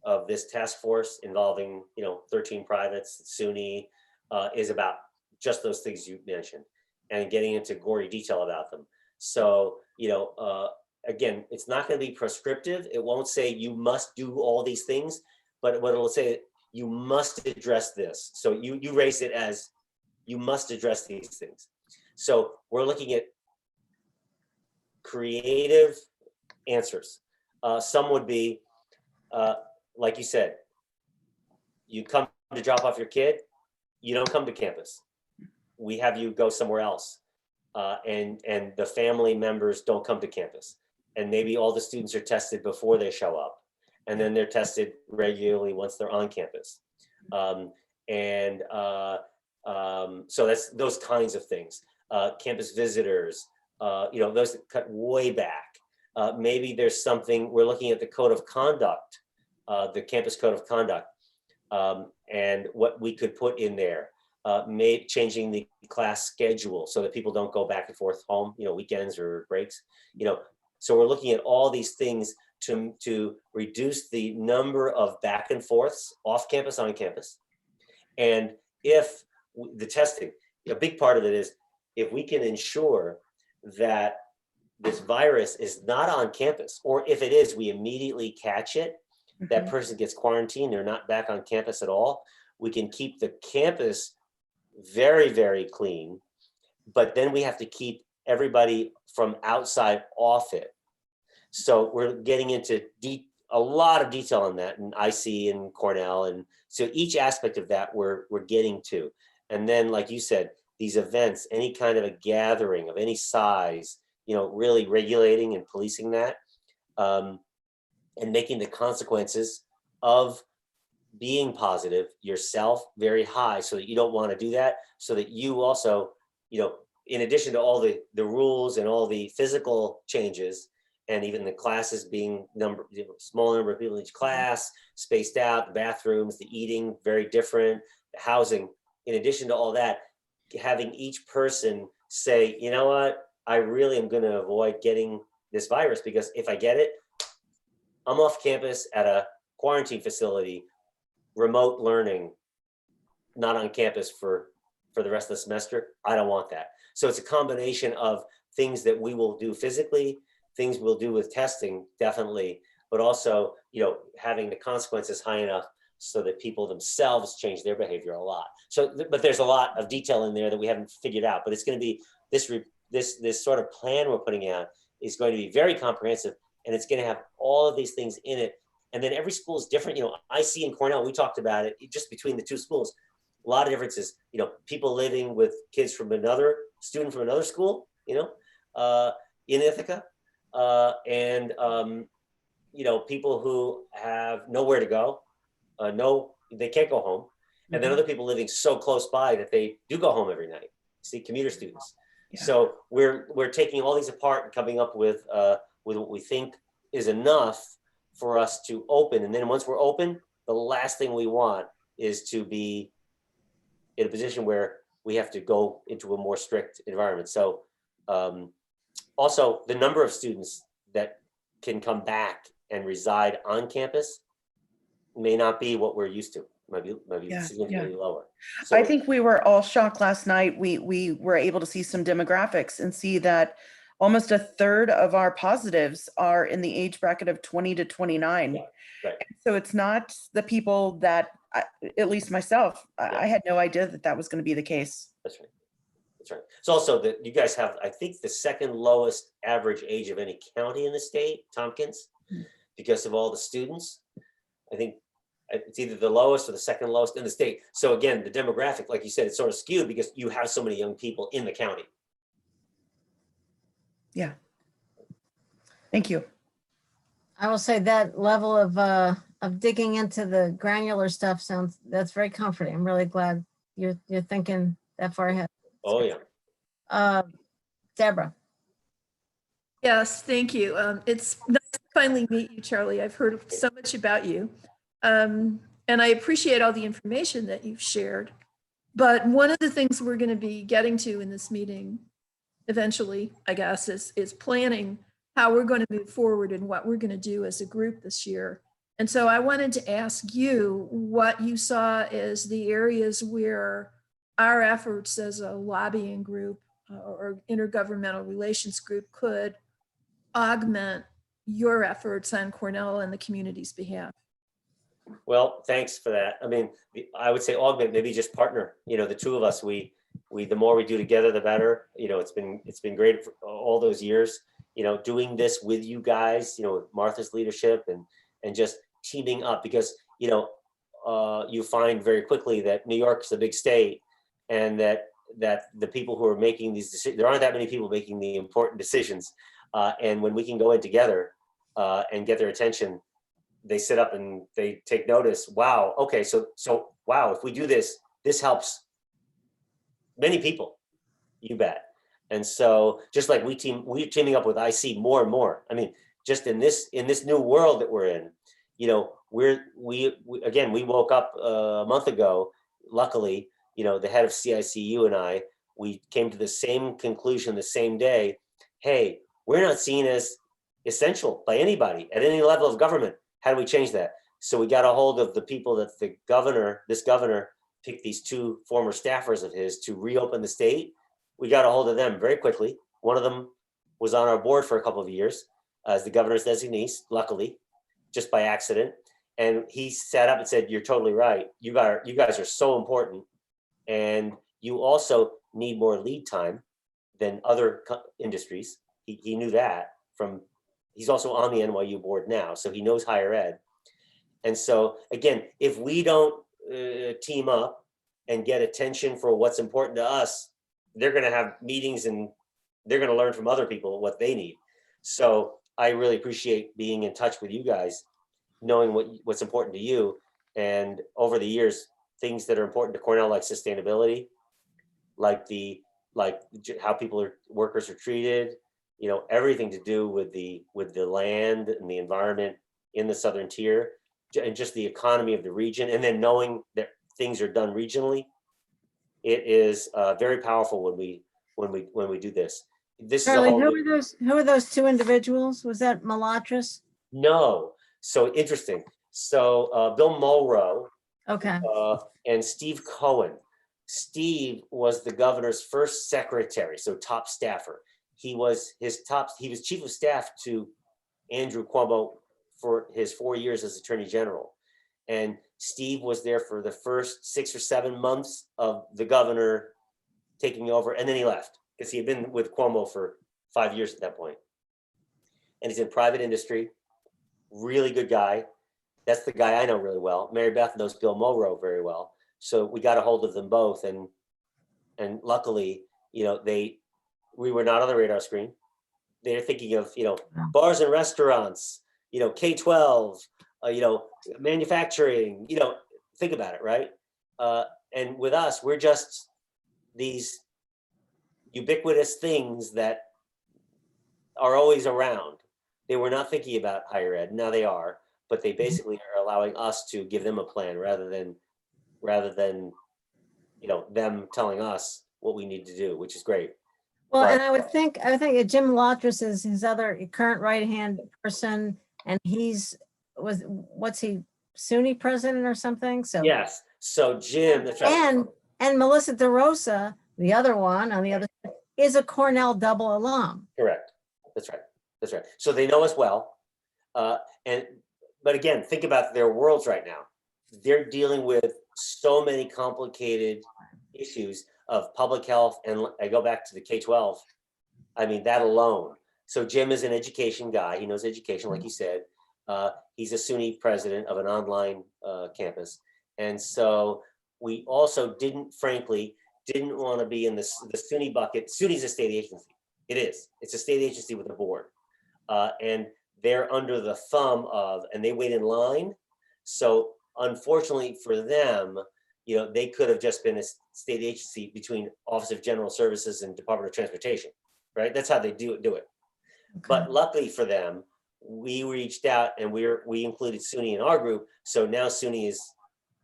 Speaker 10: of this task force involving 13 privates, SUNY, is about just those things you mentioned and getting into gory detail about them. So again, it's not going to be prescriptive. It won't say you must do all these things, but what it will say, you must address this. So you raise it as you must address these things. So we're looking at creative answers. Some would be, like you said, you come to drop off your kid, you don't come to campus. We have you go somewhere else. And the family members don't come to campus. And maybe all the students are tested before they show up. And then they're tested regularly once they're on campus. So that's those kinds of things. Campus visitors, those cut way back. Maybe there's something, we're looking at the code of conduct, the campus code of conduct, and what we could put in there. Changing the class schedule so that people don't go back and forth home, weekends or breaks, So we're looking at all these things to reduce the number of back and forths off campus, on campus. And if the testing, a big part of it is if we can ensure that this virus is not on campus, or if it is, we immediately catch it, that person gets quarantined, they're not back on campus at all. We can keep the campus very, very clean, but then we have to keep everybody from outside off it. So we're getting into a lot of detail on that, and IC and Cornell, and so each aspect of that we're getting to. And then, like you said, these events, any kind of a gathering of any size, really regulating and policing that, and making the consequences of being positive yourself very high, so that you don't want to do that, so that you also, in addition to all the rules and all the physical changes, and even the classes being small number of people in each class, spaced out, the bathrooms, the eating, very different, the housing, in addition to all that, having each person say, you know what, I really am going to avoid getting this virus, because if I get it, I'm off campus at a quarantine facility, remote learning, not on campus for the rest of the semester. I don't want that. So it's a combination of things that we will do physically, things we'll do with testing, definitely, but also, having the consequences high enough so that people themselves change their behavior a lot. So, but there's a lot of detail in there that we haven't figured out, but it's going to be this sort of plan we're putting out is going to be very comprehensive, and it's going to have all of these things in it. And then every school is different. I see in Cornell, we talked about it just between the two schools, a lot of differences, people living with kids from another school, in Ithaca, and people who have nowhere to go, they can't go home. And then other people living so close by that they do go home every night. See, commuter students. Yeah. So we're taking all these apart and coming up with what we think is enough for us to open. And then once we're open, the last thing we want is to be in a position where we have to go into a more strict environment. So also the number of students that can come back and reside on campus may not be what we're used to. Might be significantly lower. So,
Speaker 12: I think we were all shocked last night. We were able to see some demographics and see that almost a third of our positives are in the age bracket of 20 to 29.
Speaker 10: Yeah, right.
Speaker 12: So it's not the people that, at least myself, I had no idea that was going to be the case.
Speaker 10: That's right. That's right. It's also that you guys have, I think, the second lowest average age of any county in the state, Tompkins, because of all the students. I think it's either the lowest or the second lowest in the state. So again, the demographic, like you said, it's sort of skewed because you have so many young people in the county.
Speaker 12: Yeah. Thank you.
Speaker 1: I will say that level of digging into the granular stuff that's very comforting. I'm really glad you're thinking that far ahead.
Speaker 10: Oh yeah.
Speaker 1: Deborah.
Speaker 6: Yes, thank you. It's nice to finally meet you, Charlie. I've heard so much about you. And I appreciate all the information that you've shared. But one of the things we're going to be getting to in this meeting eventually, I guess, is planning how we're going to move forward and what we're going to do as a group this year. And so I wanted to ask you what you saw as the areas where our efforts as a lobbying group or intergovernmental relations group could augment your efforts on Cornell and the community's behalf.
Speaker 10: Well, thanks for that. I mean, I would say augment, maybe just partner. The two of us, we the more we do together, the better. It's been great for all those years. Doing this with you guys. With Martha's leadership and just teaming up because you find very quickly that New York's a big state, and that the people who are making these decisions, there aren't that many people making the important decisions. And when we can go in together and get their attention, they sit up and they take notice. Wow. Okay. So wow, if we do this, this helps many people. You bet. And so just like we're teaming up with IC more and more. I mean, just in this new world that we're in, we woke up a month ago, luckily, the head of CICU and I, we came to the same conclusion the same day. Hey, we're not seen as essential by anybody at any level of government. How do we change that? So we got a hold of the people that this governor picked these two former staffers of his to reopen the state. We got a hold of them very quickly. One of them was on our board for a couple of years as the governor's designee, luckily, just by accident. And he sat up and said, "You're totally right. You guys are so important. And you also need more lead time than other industries." He knew that he's also on the NYU board now, so he knows higher ed. And so again, if we don't team up and get attention for what's important to us, they're going to have meetings and they're going to learn from other people what they need. So I really appreciate being in touch with you guys, knowing what's important to you. And over the years, things that are important to Cornell, like sustainability, like how workers are treated, everything to do with the land and the environment in the Southern Tier, and just the economy of the region, and then knowing that things are done regionally. It is very powerful when we do this.
Speaker 1: Charlie, who are those two individuals? Was that Malatras?
Speaker 10: No. So interesting. So Bill Mulrow.
Speaker 1: Okay.
Speaker 10: And Steve Cohen. Steve was the governor's first secretary, so top staffer. He was chief of staff to Andrew Cuomo for his 4 years as Attorney General. And Steve was there for the first 6 or 7 months of the governor taking over, and then he left because he had been with Cuomo for 5 years at that point. And he's in private industry, really good guy. That's the guy I know really well. Mary Beth knows Bill Mulrow very well. So we got a hold of them both, and luckily, you know, we were not on the radar screen. They're thinking of, you know, bars and restaurants, you know, K-12, you know, manufacturing, you know, think about it, right? And with us, we're just these ubiquitous things that are always around. They were not thinking about higher ed. Now they are, but they basically are allowing us to give them a plan rather than, you know, them telling us what we need to do, which is great.
Speaker 1: Well,
Speaker 10: But-
Speaker 1: and I would think that Jim Lotris is his other current right-hand person, and what's he, SUNY president or something? So
Speaker 10: Yes. So Jim, that's right.
Speaker 1: and Melissa DeRosa, the other one on the other side, is a Cornell double alum.
Speaker 10: Correct. That's right. That's right. So they know us well. But again, think about their worlds right now. They're dealing with so many complicated issues of public health. And I go back to the K-12. I mean, that alone. So Jim is an education guy. He knows education, like you said. He's a SUNY president of an online campus. And so we also frankly, didn't want to be in the SUNY bucket. SUNY's a state agency. It is. It's a state agency with a board. And they're under the thumb of, and they wait in line. So unfortunately for them, you know, they could have just been a state agency between Office of General Services and Department of Transportation, right? That's how they do it.
Speaker 1: Okay.
Speaker 10: But luckily for them, we reached out and we included SUNY in our group. So now SUNY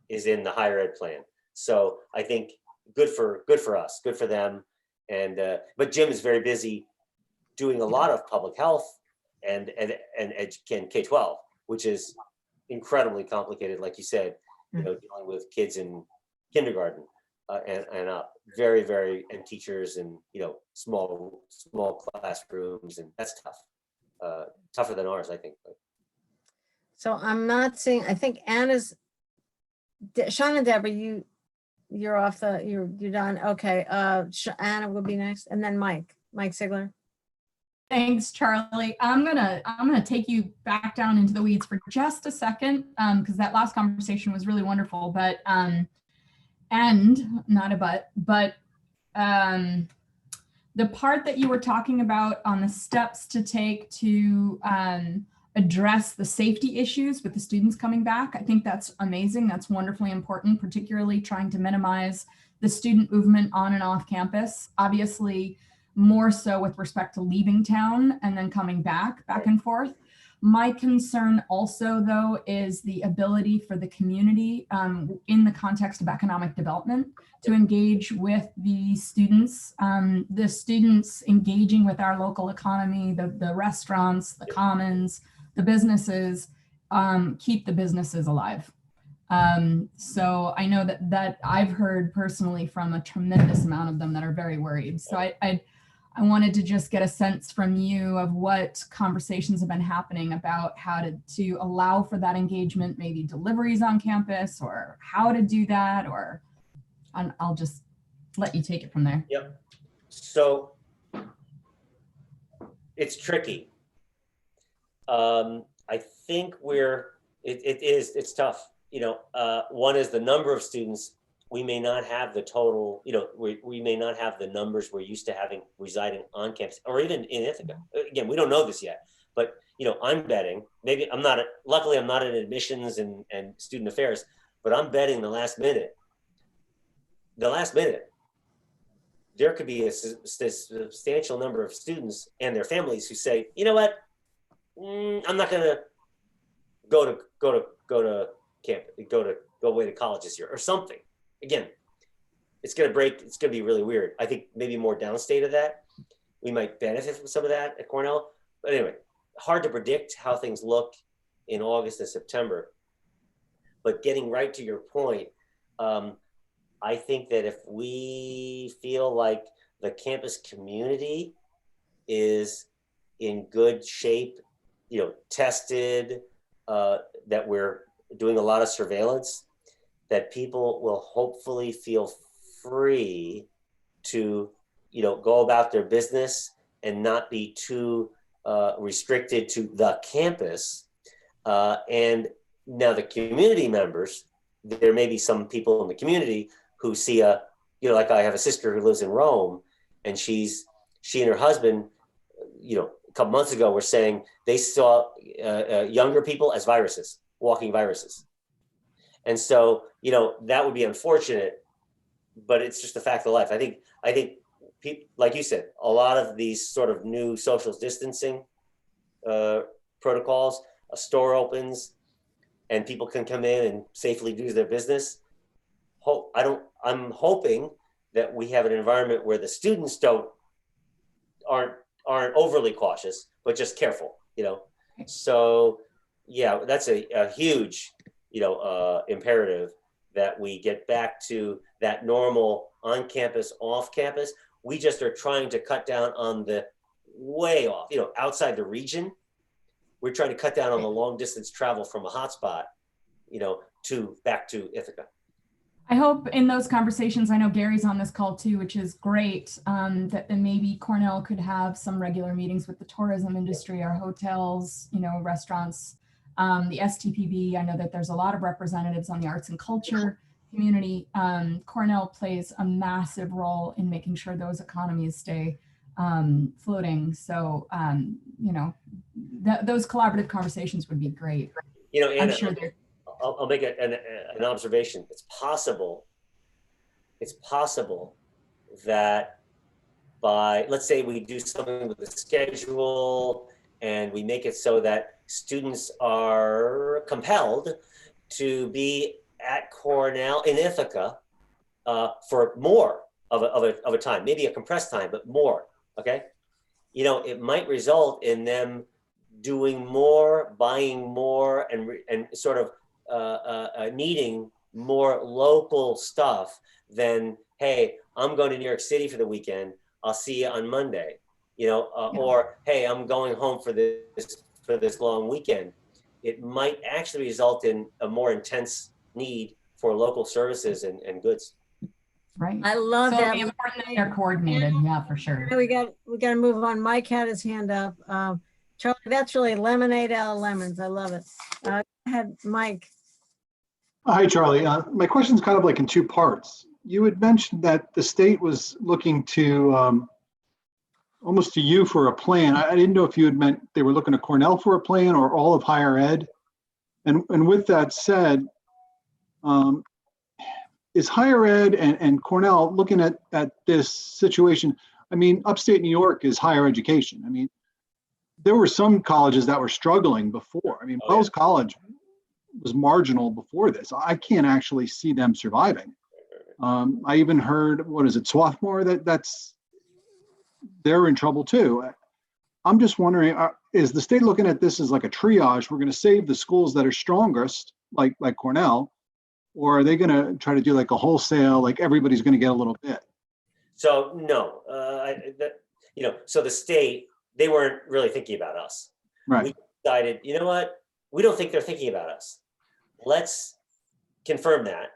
Speaker 10: is in the higher ed plan. So I think good for us, good for them. And but Jim is very busy doing a lot of public health and K-12, which is incredibly complicated, like you said, you know, dealing with kids in kindergarten and up, very, and teachers and, you know, small classrooms, and that's tough, tougher than ours, I think.
Speaker 1: So I'm not seeing, I think Anna's, Sean and Deborah, you're off you're done. Okay. Anna will be next, and then Mike Sigler.
Speaker 3: Thanks, Charlie. I'm gonna take you back down into the weeds for just a second, because that last conversation was really wonderful. But and not a but the part that you were talking about on the steps to take to address the safety issues with the students coming back, I think that's amazing. That's wonderfully important, particularly trying to minimize the student movement on and off campus. Obviously, more so with respect to leaving town and then coming back and forth. My concern also, though, is the ability for the community in the context of economic development to engage with the students engaging with our local economy, the restaurants, the commons, the businesses, keep the businesses alive. So I know that I've heard personally from a tremendous amount of them that are very worried. So I wanted to just get a sense from you of what conversations have been happening about how to allow for that engagement, maybe deliveries on campus, or how to do that, or I'll just let you take it from there.
Speaker 10: Yep. So it's tricky. I think it's tough. You know, one is the number of students. We may not have the total, you know, we may not have the numbers we're used to having residing on campus or even in Ithaca. Again, we don't know this yet, but, you know, I'm betting, maybe luckily I'm not in admissions and student affairs, but I'm betting the last minute, there could be a substantial number of students and their families who say, you know what, I'm not gonna go away to college this year or something. Again, it's going to be really weird. I think maybe more downstate of that. We might benefit from some of that at Cornell. But anyway, hard to predict how things look in August and September. But getting right to your point, I think that if we feel like the campus community is in good shape, you know, tested, that we're doing a lot of surveillance, that people will hopefully feel free to, go about their business and not be too restricted to the campus. And now the community members, there may be some people in the community who see like I have a sister who lives in Rome, and she and her husband, a couple months ago were saying they saw younger people as viruses, walking viruses. And so, that would be unfortunate, but it's just a fact of life. I think people, like you said, a lot of these sort of new social distancing protocols, a store opens and people can come in and safely do their business. I'm hoping that we have an environment where the students aren't overly cautious, but just careful, So yeah, that's a huge, imperative that we get back to that normal on campus, off campus. We just are trying to cut down on the way off, outside the region. We're trying to cut down on the long distance travel from a hotspot, back to Ithaca.
Speaker 3: I hope in those conversations, I know Gary's on this call too, which is great, that maybe Cornell could have some regular meetings with the tourism industry, our hotels, restaurants, the STPB. I know that there's a lot of representatives on the arts and culture community. Cornell plays a massive role in making sure those economies stay floating. So, those collaborative conversations would be great.
Speaker 10: Anna,
Speaker 3: I'm sure
Speaker 10: I'll make an observation. It's possible that let's say we do something with the schedule and we make it so that students are compelled to be at Cornell in Ithaca for more of a time, maybe a compressed time, but more, okay? It might result in them doing more, buying more, and sort of needing more local stuff than, hey, I'm going to New York City for the weekend, I'll see you on Monday, or hey, I'm going home for this long weekend. It might actually result in a more intense need for local services and goods.
Speaker 3: Right.
Speaker 1: I love
Speaker 3: so
Speaker 1: that.
Speaker 3: It'd be important that they're coordinated. Yeah, for sure.
Speaker 1: We got to move on. Mike had his hand up. Charlie, that's really lemonade out of lemons. I love it. Go ahead, Mike.
Speaker 13: Hi, Charlie. My question is kind of like in two parts. You had mentioned that the state was looking to almost to you for a plan. I didn't know if you had meant they were looking to Cornell for a plan or all of higher ed. And with that said, is higher ed and Cornell looking at this situation? I mean, upstate New York is higher education. I mean, there were some colleges that were struggling before. I mean, Wells College was marginal before this. I can't actually see them surviving. I even heard, what is it, Swarthmore, they're in trouble too. I'm just wondering, is the state looking at this as like a triage? We're going to save the schools that are strongest, like Cornell, or are they going to try to do like a wholesale, like everybody's going to get a little bit?
Speaker 10: So no, so the state, they weren't really thinking about us.
Speaker 13: Right.
Speaker 10: We decided, you know what? We don't think they're thinking about us. Let's confirm that,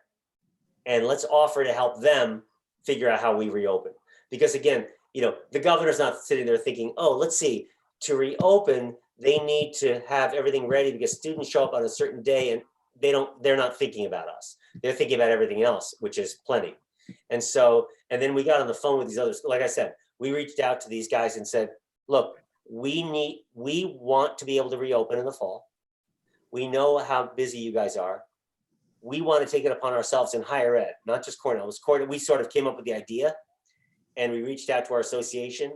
Speaker 10: and let's offer to help them figure out how we reopen. Because again, the governor's not sitting there thinking, oh, let's see, to reopen, they need to have everything ready because students show up on a certain day and they're not thinking about us. They're thinking about everything else, which is plenty. And then we got on the phone with these others. Like I said, we reached out to these guys and said, look, we want to be able to reopen in the fall. We know how busy you guys are. We want to take it upon ourselves in higher ed, not just Cornell. It was Cornell. We sort of came up with the idea and we reached out to our association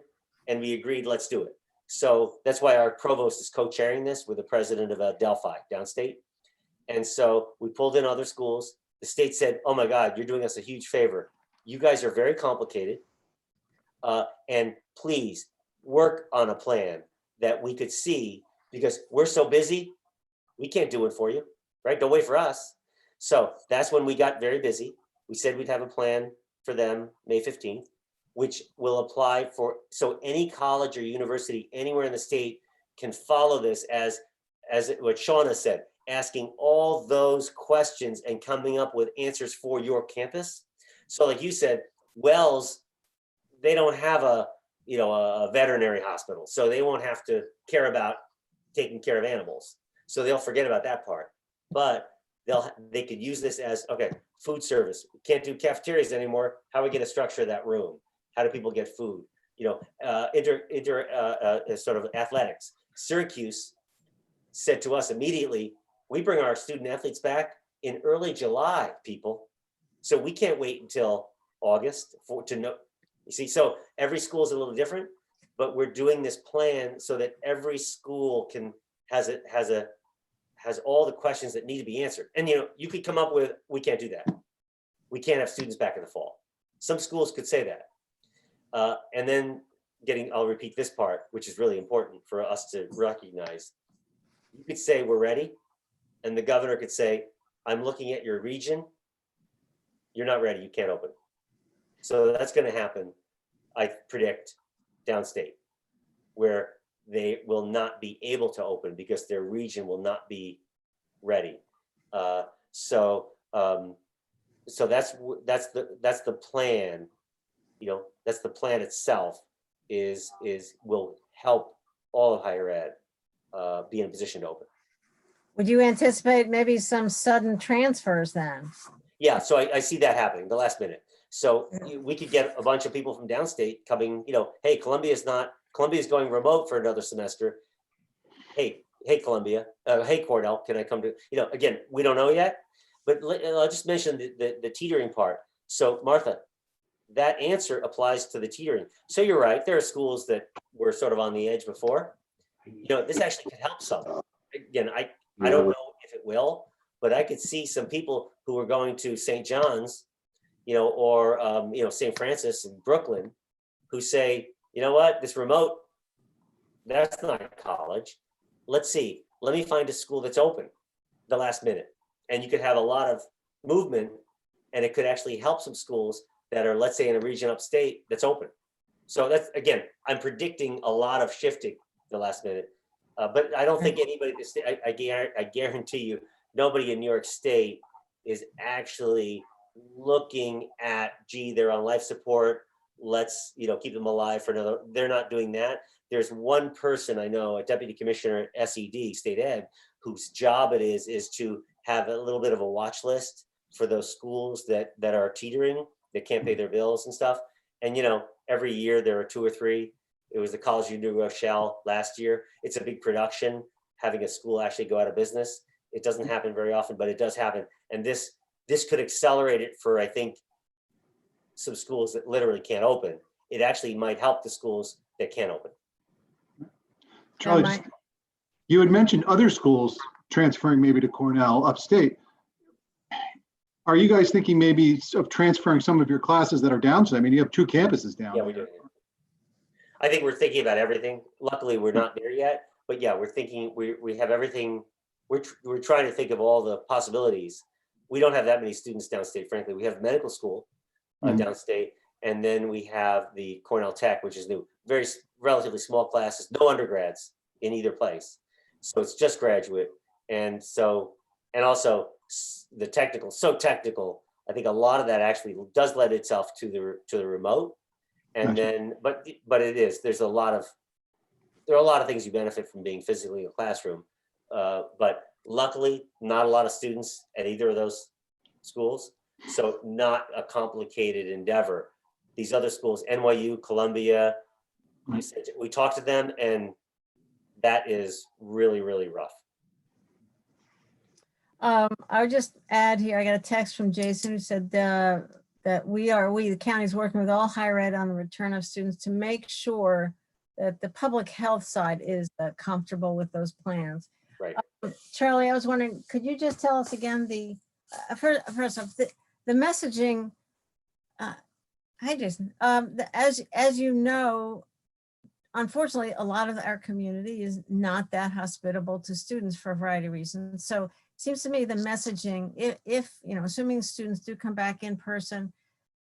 Speaker 10: and we agreed, let's do it. So that's why our provost is co-chairing this with the president of Delphi downstate. And so we pulled in other schools. The state said, oh my God, you're doing us a huge favor. You guys are very complicated. And please work on a plan that we could see because we're so busy, we can't do it for you, right? Don't wait for us. So that's when we got very busy. We said we'd have a plan for them May 15th, which will apply so any college or university anywhere in the state can follow this as what Shauna said, asking all those questions and coming up with answers for your campus. So like you said, Wells, they don't have a veterinary hospital, so they won't have to care about taking care of animals. So they'll forget about that part. But they could use this as, okay, food service. We can't do cafeterias anymore. How are we going to structure that room? How do people get food? Sort of athletics. Syracuse said to us immediately, we bring our student athletes back in early July, people. So we can't wait until August to know. You see, so every school is a little different, but we're doing this plan so that every school has all the questions that need to be answered. And you could come up with, we can't do that. We can't have students back in the fall. Some schools could say that. And then I'll repeat this part, which is really important for us to recognize. You could say we're ready, and the governor could say, I'm looking at your region. You're not ready, you can't open. So that's going to happen, I predict, downstate, where they will not be able to open because their region will not be ready. So that's the plan. That's the plan itself. Will help all of higher ed be in a position to open.
Speaker 1: Would you anticipate maybe some sudden transfers then?
Speaker 10: Yeah, so I see that happening the last minute. So we could get a bunch of people from downstate coming, hey, Columbia's going remote for another semester. Hey, Columbia, hey, Cornell, can I come to, again, we don't know yet, but I'll just mention the teetering part. So Martha, that answer applies to the teetering. So you're right, there are schools that were sort of on the edge before. This actually could help some. Again, I don't know if it will, but I could see some people who are going to St. John's, or St. Francis in Brooklyn, who say, you know what, this remote, that's not college. Let's see, let me find a school that's open the last minute. And you could have a lot of movement, and it could actually help some schools that are, let's say, in a region upstate that's open. So that's, again, I'm predicting a lot of shifting the last minute. But I don't think anybody, I guarantee you, nobody in New York State is actually looking at, gee, they're on life support, let's keep them alive for another. They're not doing that. There's one person I know, a deputy commissioner at SED, state ed, whose job it is to have a little bit of a watch list for those schools that are teetering, that can't pay their bills and stuff. And every year there are 2 or 3. It was the College of New Rochelle last year. It's a big production, having a school actually go out of business. It doesn't happen very often, but it does happen. And this could accelerate it for, I think, some schools that literally can't open. It actually might help the schools that can open.
Speaker 13: Charlie, you had mentioned other schools transferring maybe to Cornell upstate. Are you guys thinking maybe of transferring some of your classes that are downstate? I mean, you have 2 campuses down.
Speaker 10: Yeah, we do. I think we're thinking about everything. Luckily, we're not there yet, but yeah, we're thinking, we have everything. We're trying to think of all the possibilities. We don't have that many students downstate, frankly. We have medical school downstate, and then we have the Cornell Tech, which is new. Very relatively small classes, no undergrads in either place. So it's just graduate. And also the technical, so technical. I think a lot of that actually does lend itself to the remote. And
Speaker 13: Gotcha.
Speaker 10: then, but it is, there are a lot of things you benefit from being physically in a classroom. But luckily, not a lot of students at either of those schools. So not a complicated endeavor. These other schools, NYU, Columbia, we talked to them, and that is really, really rough.
Speaker 1: I would just add here, I got a text from Jason who said that the county is working with all higher ed on the return of students to make sure that the public health side is comfortable with those plans.
Speaker 10: Right.
Speaker 1: Charlie, I was wondering, could you just tell us again first off, the messaging, hi Jason, as you know, unfortunately, a lot of our community is not that hospitable to students for a variety of reasons. So it seems to me the messaging, if assuming students do come back in person,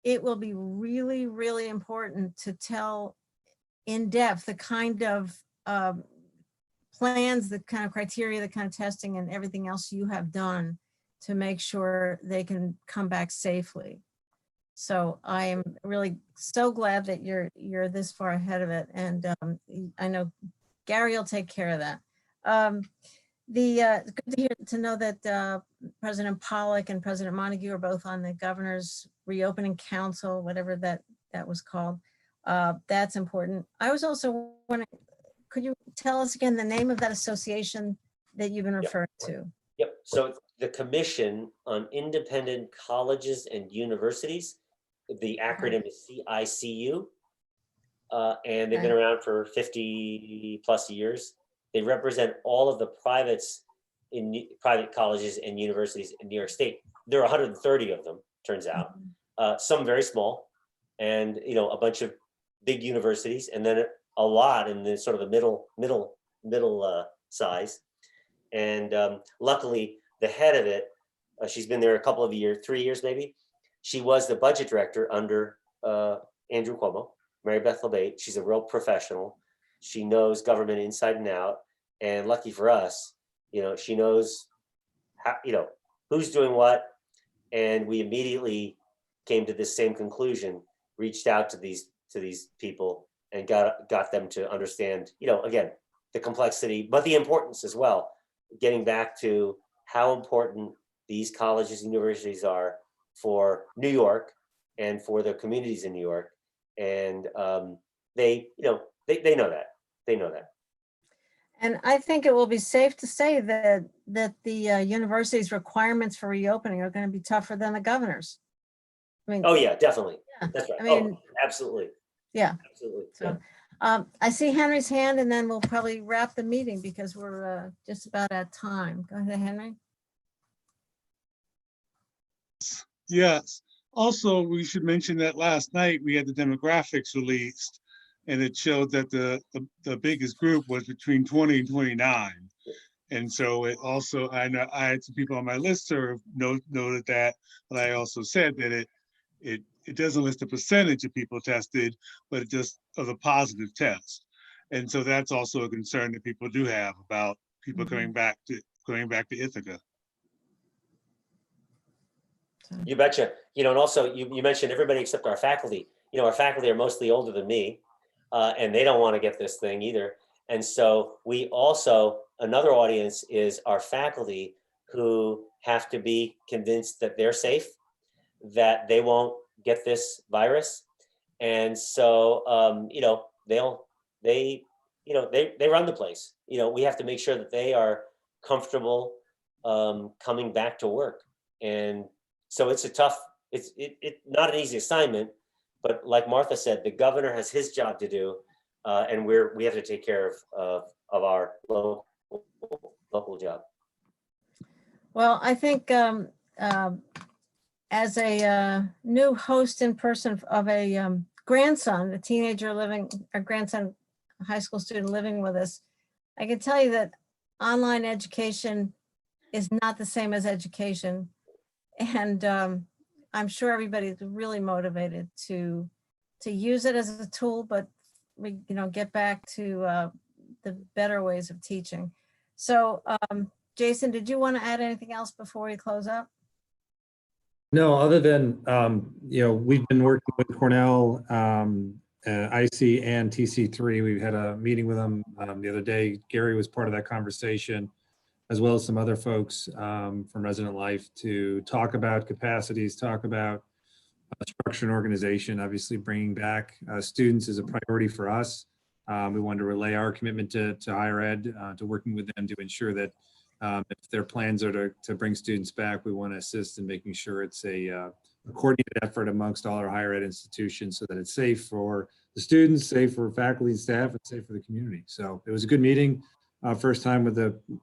Speaker 1: it will be really, really important to tell in depth the kind of plans, the kind of criteria, the kind of testing and everything else you have done to make sure they can come back safely. So I am really so glad that you're this far ahead of it. And I know Gary will take care of that. Good to hear to know that President Pollock and President Montague are both on the governor's reopening council, whatever that was called. That's important. I was also wondering, could you tell us again the name of that association that you've been referring to?
Speaker 10: Yep. So the Commission on Independent Colleges and Universities, the acronym is CICU, and they've been around for 50 plus years. They represent all of the private colleges and universities in New York State. There are 130 of them, turns out. Some very small, and a bunch of big universities, and then a lot in the sort of the middle size. And luckily, the head of it, she's been there a couple of years, 3 years maybe. She was the budget director under Andrew Cuomo, Mary Beth LeBate. She's a real professional. She knows government inside and out. And lucky for us, she knows how, who's doing what. And we immediately came to this same conclusion, reached out to these people and got them to understand, again, the complexity, but the importance as well, getting back to how important these colleges and universities are for New York and for the communities in New York. And they know that. They know that.
Speaker 1: And I think it will be safe to say that the university's requirements for reopening are going to be tougher than the governor's. I mean,
Speaker 10: oh yeah, definitely.
Speaker 1: Yeah,
Speaker 10: That's right.
Speaker 1: I mean,
Speaker 10: absolutely.
Speaker 1: Yeah.
Speaker 10: Absolutely.
Speaker 1: So,
Speaker 10: Yeah.
Speaker 1: I see Henry's hand, and then we'll probably wrap the meeting because we're just about at time. Go ahead, Henry.
Speaker 14: Yes. Also, we should mention that last night we had the demographics released, and it showed that the biggest group was between 20 and 29. And so it also, I know I had some people on my listserv noted that, but I also said that it doesn't list the percentage of people tested, but it just of the positive test. And so that's also a concern that people do have about people going back to Ithaca.
Speaker 10: You betcha. And also you mentioned everybody except our faculty. Our faculty are mostly older than me, and they don't want to get this thing either. And so we also, another audience is our faculty who have to be convinced that they're safe, that they won't get this virus. And so, they run the place. We have to make sure that they are comfortable coming back to work. And so it's it's not an easy assignment, but like Martha said, the governor has his job to do, and we have to take care of our local job.
Speaker 1: Well, I think as a new host in person of a grandson, a teenager a grandson, a high school student living with us, I can tell you that online education is not the same as education. And I'm sure everybody's really motivated to use it as a tool, but we, get back to the better ways of teaching. So, Jason, did you want to add anything else before we close up?
Speaker 11: No, other than, we've been working with Cornell, IC and TC3. We had a meeting with them the other day. Gary was part of that conversation, as well as some other folks from Resident Life, to talk about capacities, talk about structure and organization. Obviously, bringing back students is a priority for us. We wanted to relay our commitment to higher ed, to working with them to ensure that if their plans are to bring students back, we want to assist in making sure it's a coordinated effort amongst all our higher ed institutions so that it's safe for the students, safe for faculty and staff, and safe for the community. So it was a good meeting. First time with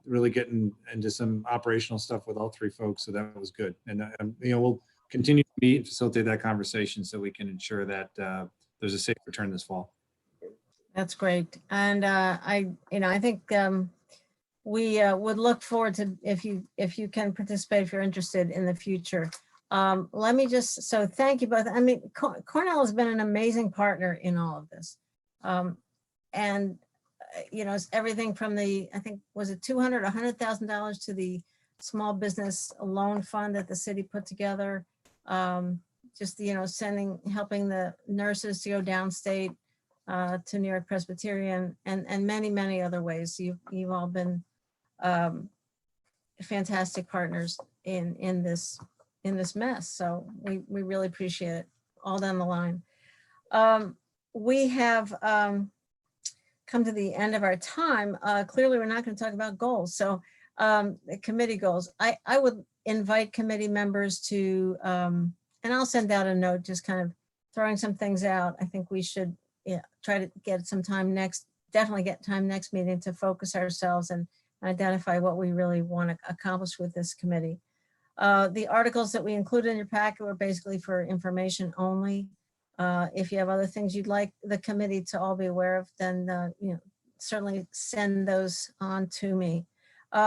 Speaker 11: really getting into some operational stuff with all three folks. So that was good. And, we'll continue to meet and facilitate that conversation so we can ensure that there's a safe return this fall.
Speaker 1: That's great. And I think we would look forward to if you can participate, if you're interested in the future. Let me so thank you both. I mean, Cornell has been an amazing partner in all of this. And you know, it's everything from the, I think, was it $200, $100,000 to the small business loan fund that the city put together. Just, you know, helping the nurses to go downstate to New York Presbyterian, and many, many other ways. You've all been fantastic partners in this mess. So we really appreciate it, all down the line. We have come to the end of our time. Clearly, we're not going to talk about goals. So the committee goals, I would invite committee members to, and I'll send out a note, just kind of throwing some things out. I think we should try to get some time definitely get time next meeting to focus ourselves and identify what we really want to accomplish with this committee. The articles that we included in your packet were basically for information only. If you have other things you'd like the committee to all be aware of, then certainly send those on to me.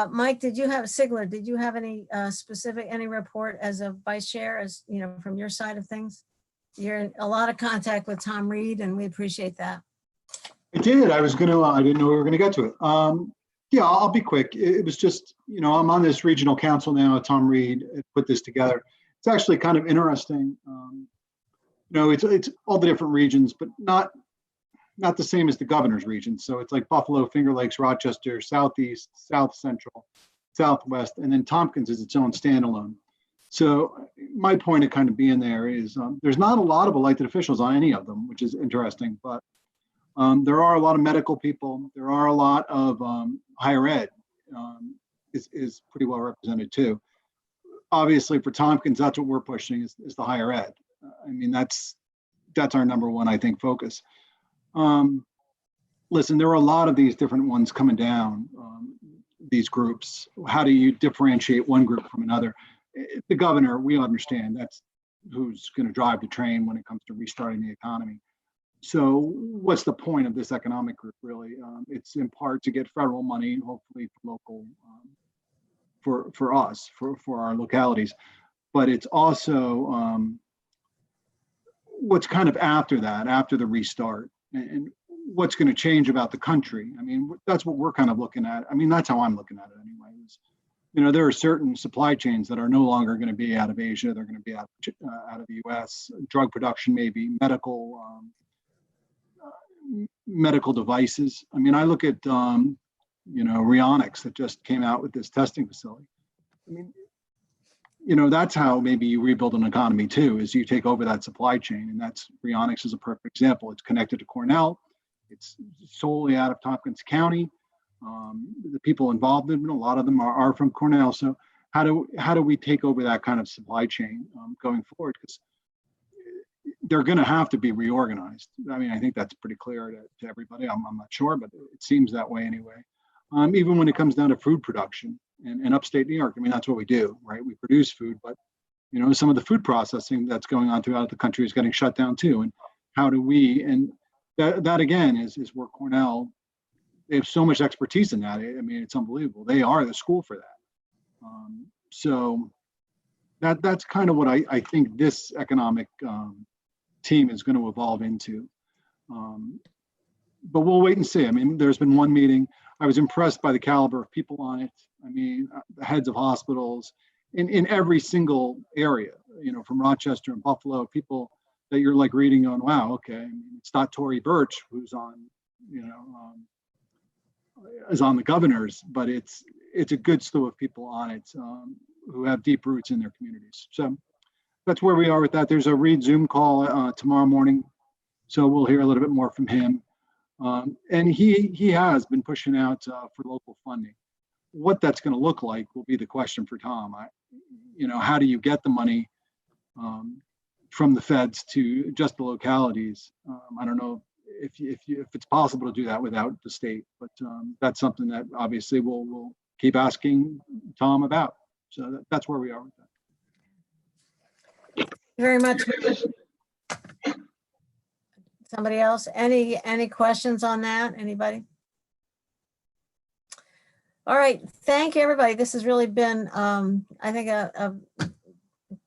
Speaker 1: Mike, Sigler, did you have any any report as a vice chair, as you know, from your side of things? You're in a lot of contact with Tom Reed, and we appreciate that.
Speaker 13: I did. I didn't know we were gonna get to it. Yeah, I'll be quick. It was just, you know, I'm on this regional council now. Tom Reed put this together. It's actually kind of interesting. You know, it's all the different regions, but not the same as the governor's region. So it's like Buffalo, Finger Lakes, Rochester, Southeast, South Central, Southwest, and then Tompkins is its own standalone. So my point of kind of being there is there's not a lot of elected officials on any of them, which is interesting, but there are a lot of medical people. There are a lot of higher ed is pretty well represented too. Obviously for Tompkins, that's what we're pushing is the higher ed. I mean, that's our number one, I think, focus. Listen, there are a lot of these different ones coming down, these groups. How do you differentiate one group from another? The governor, we understand that's who's going to drive the train when it comes to restarting the economy. So what's the point of this economic group, really? It's in part to get federal money, hopefully for local, for us, for our localities. But it's also what's kind of after that, after the restart, and what's going to change about the country. I mean, that's what we're kind of looking at. I mean, that's how I'm looking at it anyway. You know, there are certain supply chains that are no longer going to be out of Asia. They're going to be out of the US. Drug production, maybe medical devices. I mean, I look at, you know, Rheonics that just came out with this testing facility. I mean, you know, that's how maybe you rebuild an economy too, is you take over that supply chain. And that's Rheonics is a perfect example. It's connected to Cornell. It's solely out of Tompkins County. The people involved in it, a lot of them are from Cornell. So how do we take over that kind of supply chain going forward? Because they're going to have to be reorganized. I mean, I think that's pretty clear to everybody. I'm not sure, but it seems that way anyway. Even when it comes down to food production in upstate New York, I mean, that's what we do, right? We produce food, but you know, some of the food processing that's going on throughout the country is getting shut down too. And how do we, and that again is where Cornell, they have so much expertise in that. I mean, it's unbelievable. They are the school for that. So that's kind of what I think this economic team is going to evolve into. But we'll wait and see. I mean, there's been one meeting. I was impressed by the caliber of people on it. I mean, the heads of hospitals in every single area, you know, from Rochester and Buffalo, people that you're like reading on, wow, okay. I mean, it's not Tory Burch who's on, you know, is on the governor's, but it's a good slew of people on it who have deep roots in their communities. So that's where we are with that. There's a Reed Zoom call tomorrow morning, so we'll hear a little bit more from him. And he has been pushing out for local funding. What that's going to look like will be the question for Tom. You know, how do you get the money from the feds to just the localities? I don't know if it's possible to do that without the state, but that's something that obviously we'll keep asking Tom about. So that's where we are with that.
Speaker 1: Thank you very much. Somebody else? Any questions on that? Anybody? All right. Thank you, everybody. This has really been, I think, a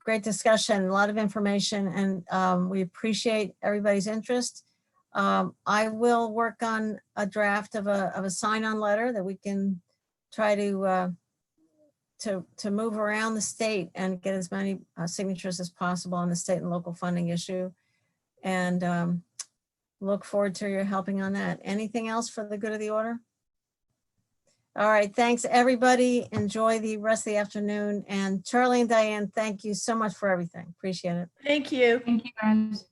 Speaker 1: great discussion, a lot of information, and we appreciate everybody's interest. I will work on a draft of a sign-on letter that we can try to move around the state and get as many signatures as possible on the state and local funding issue. And look forward to your helping on that. Anything else for the good of the order? All right, thanks, everybody. Enjoy the rest of the afternoon. And Charlie and Diane, thank you so much for everything. Appreciate it.
Speaker 6: Thank you.
Speaker 3: Thank you, guys.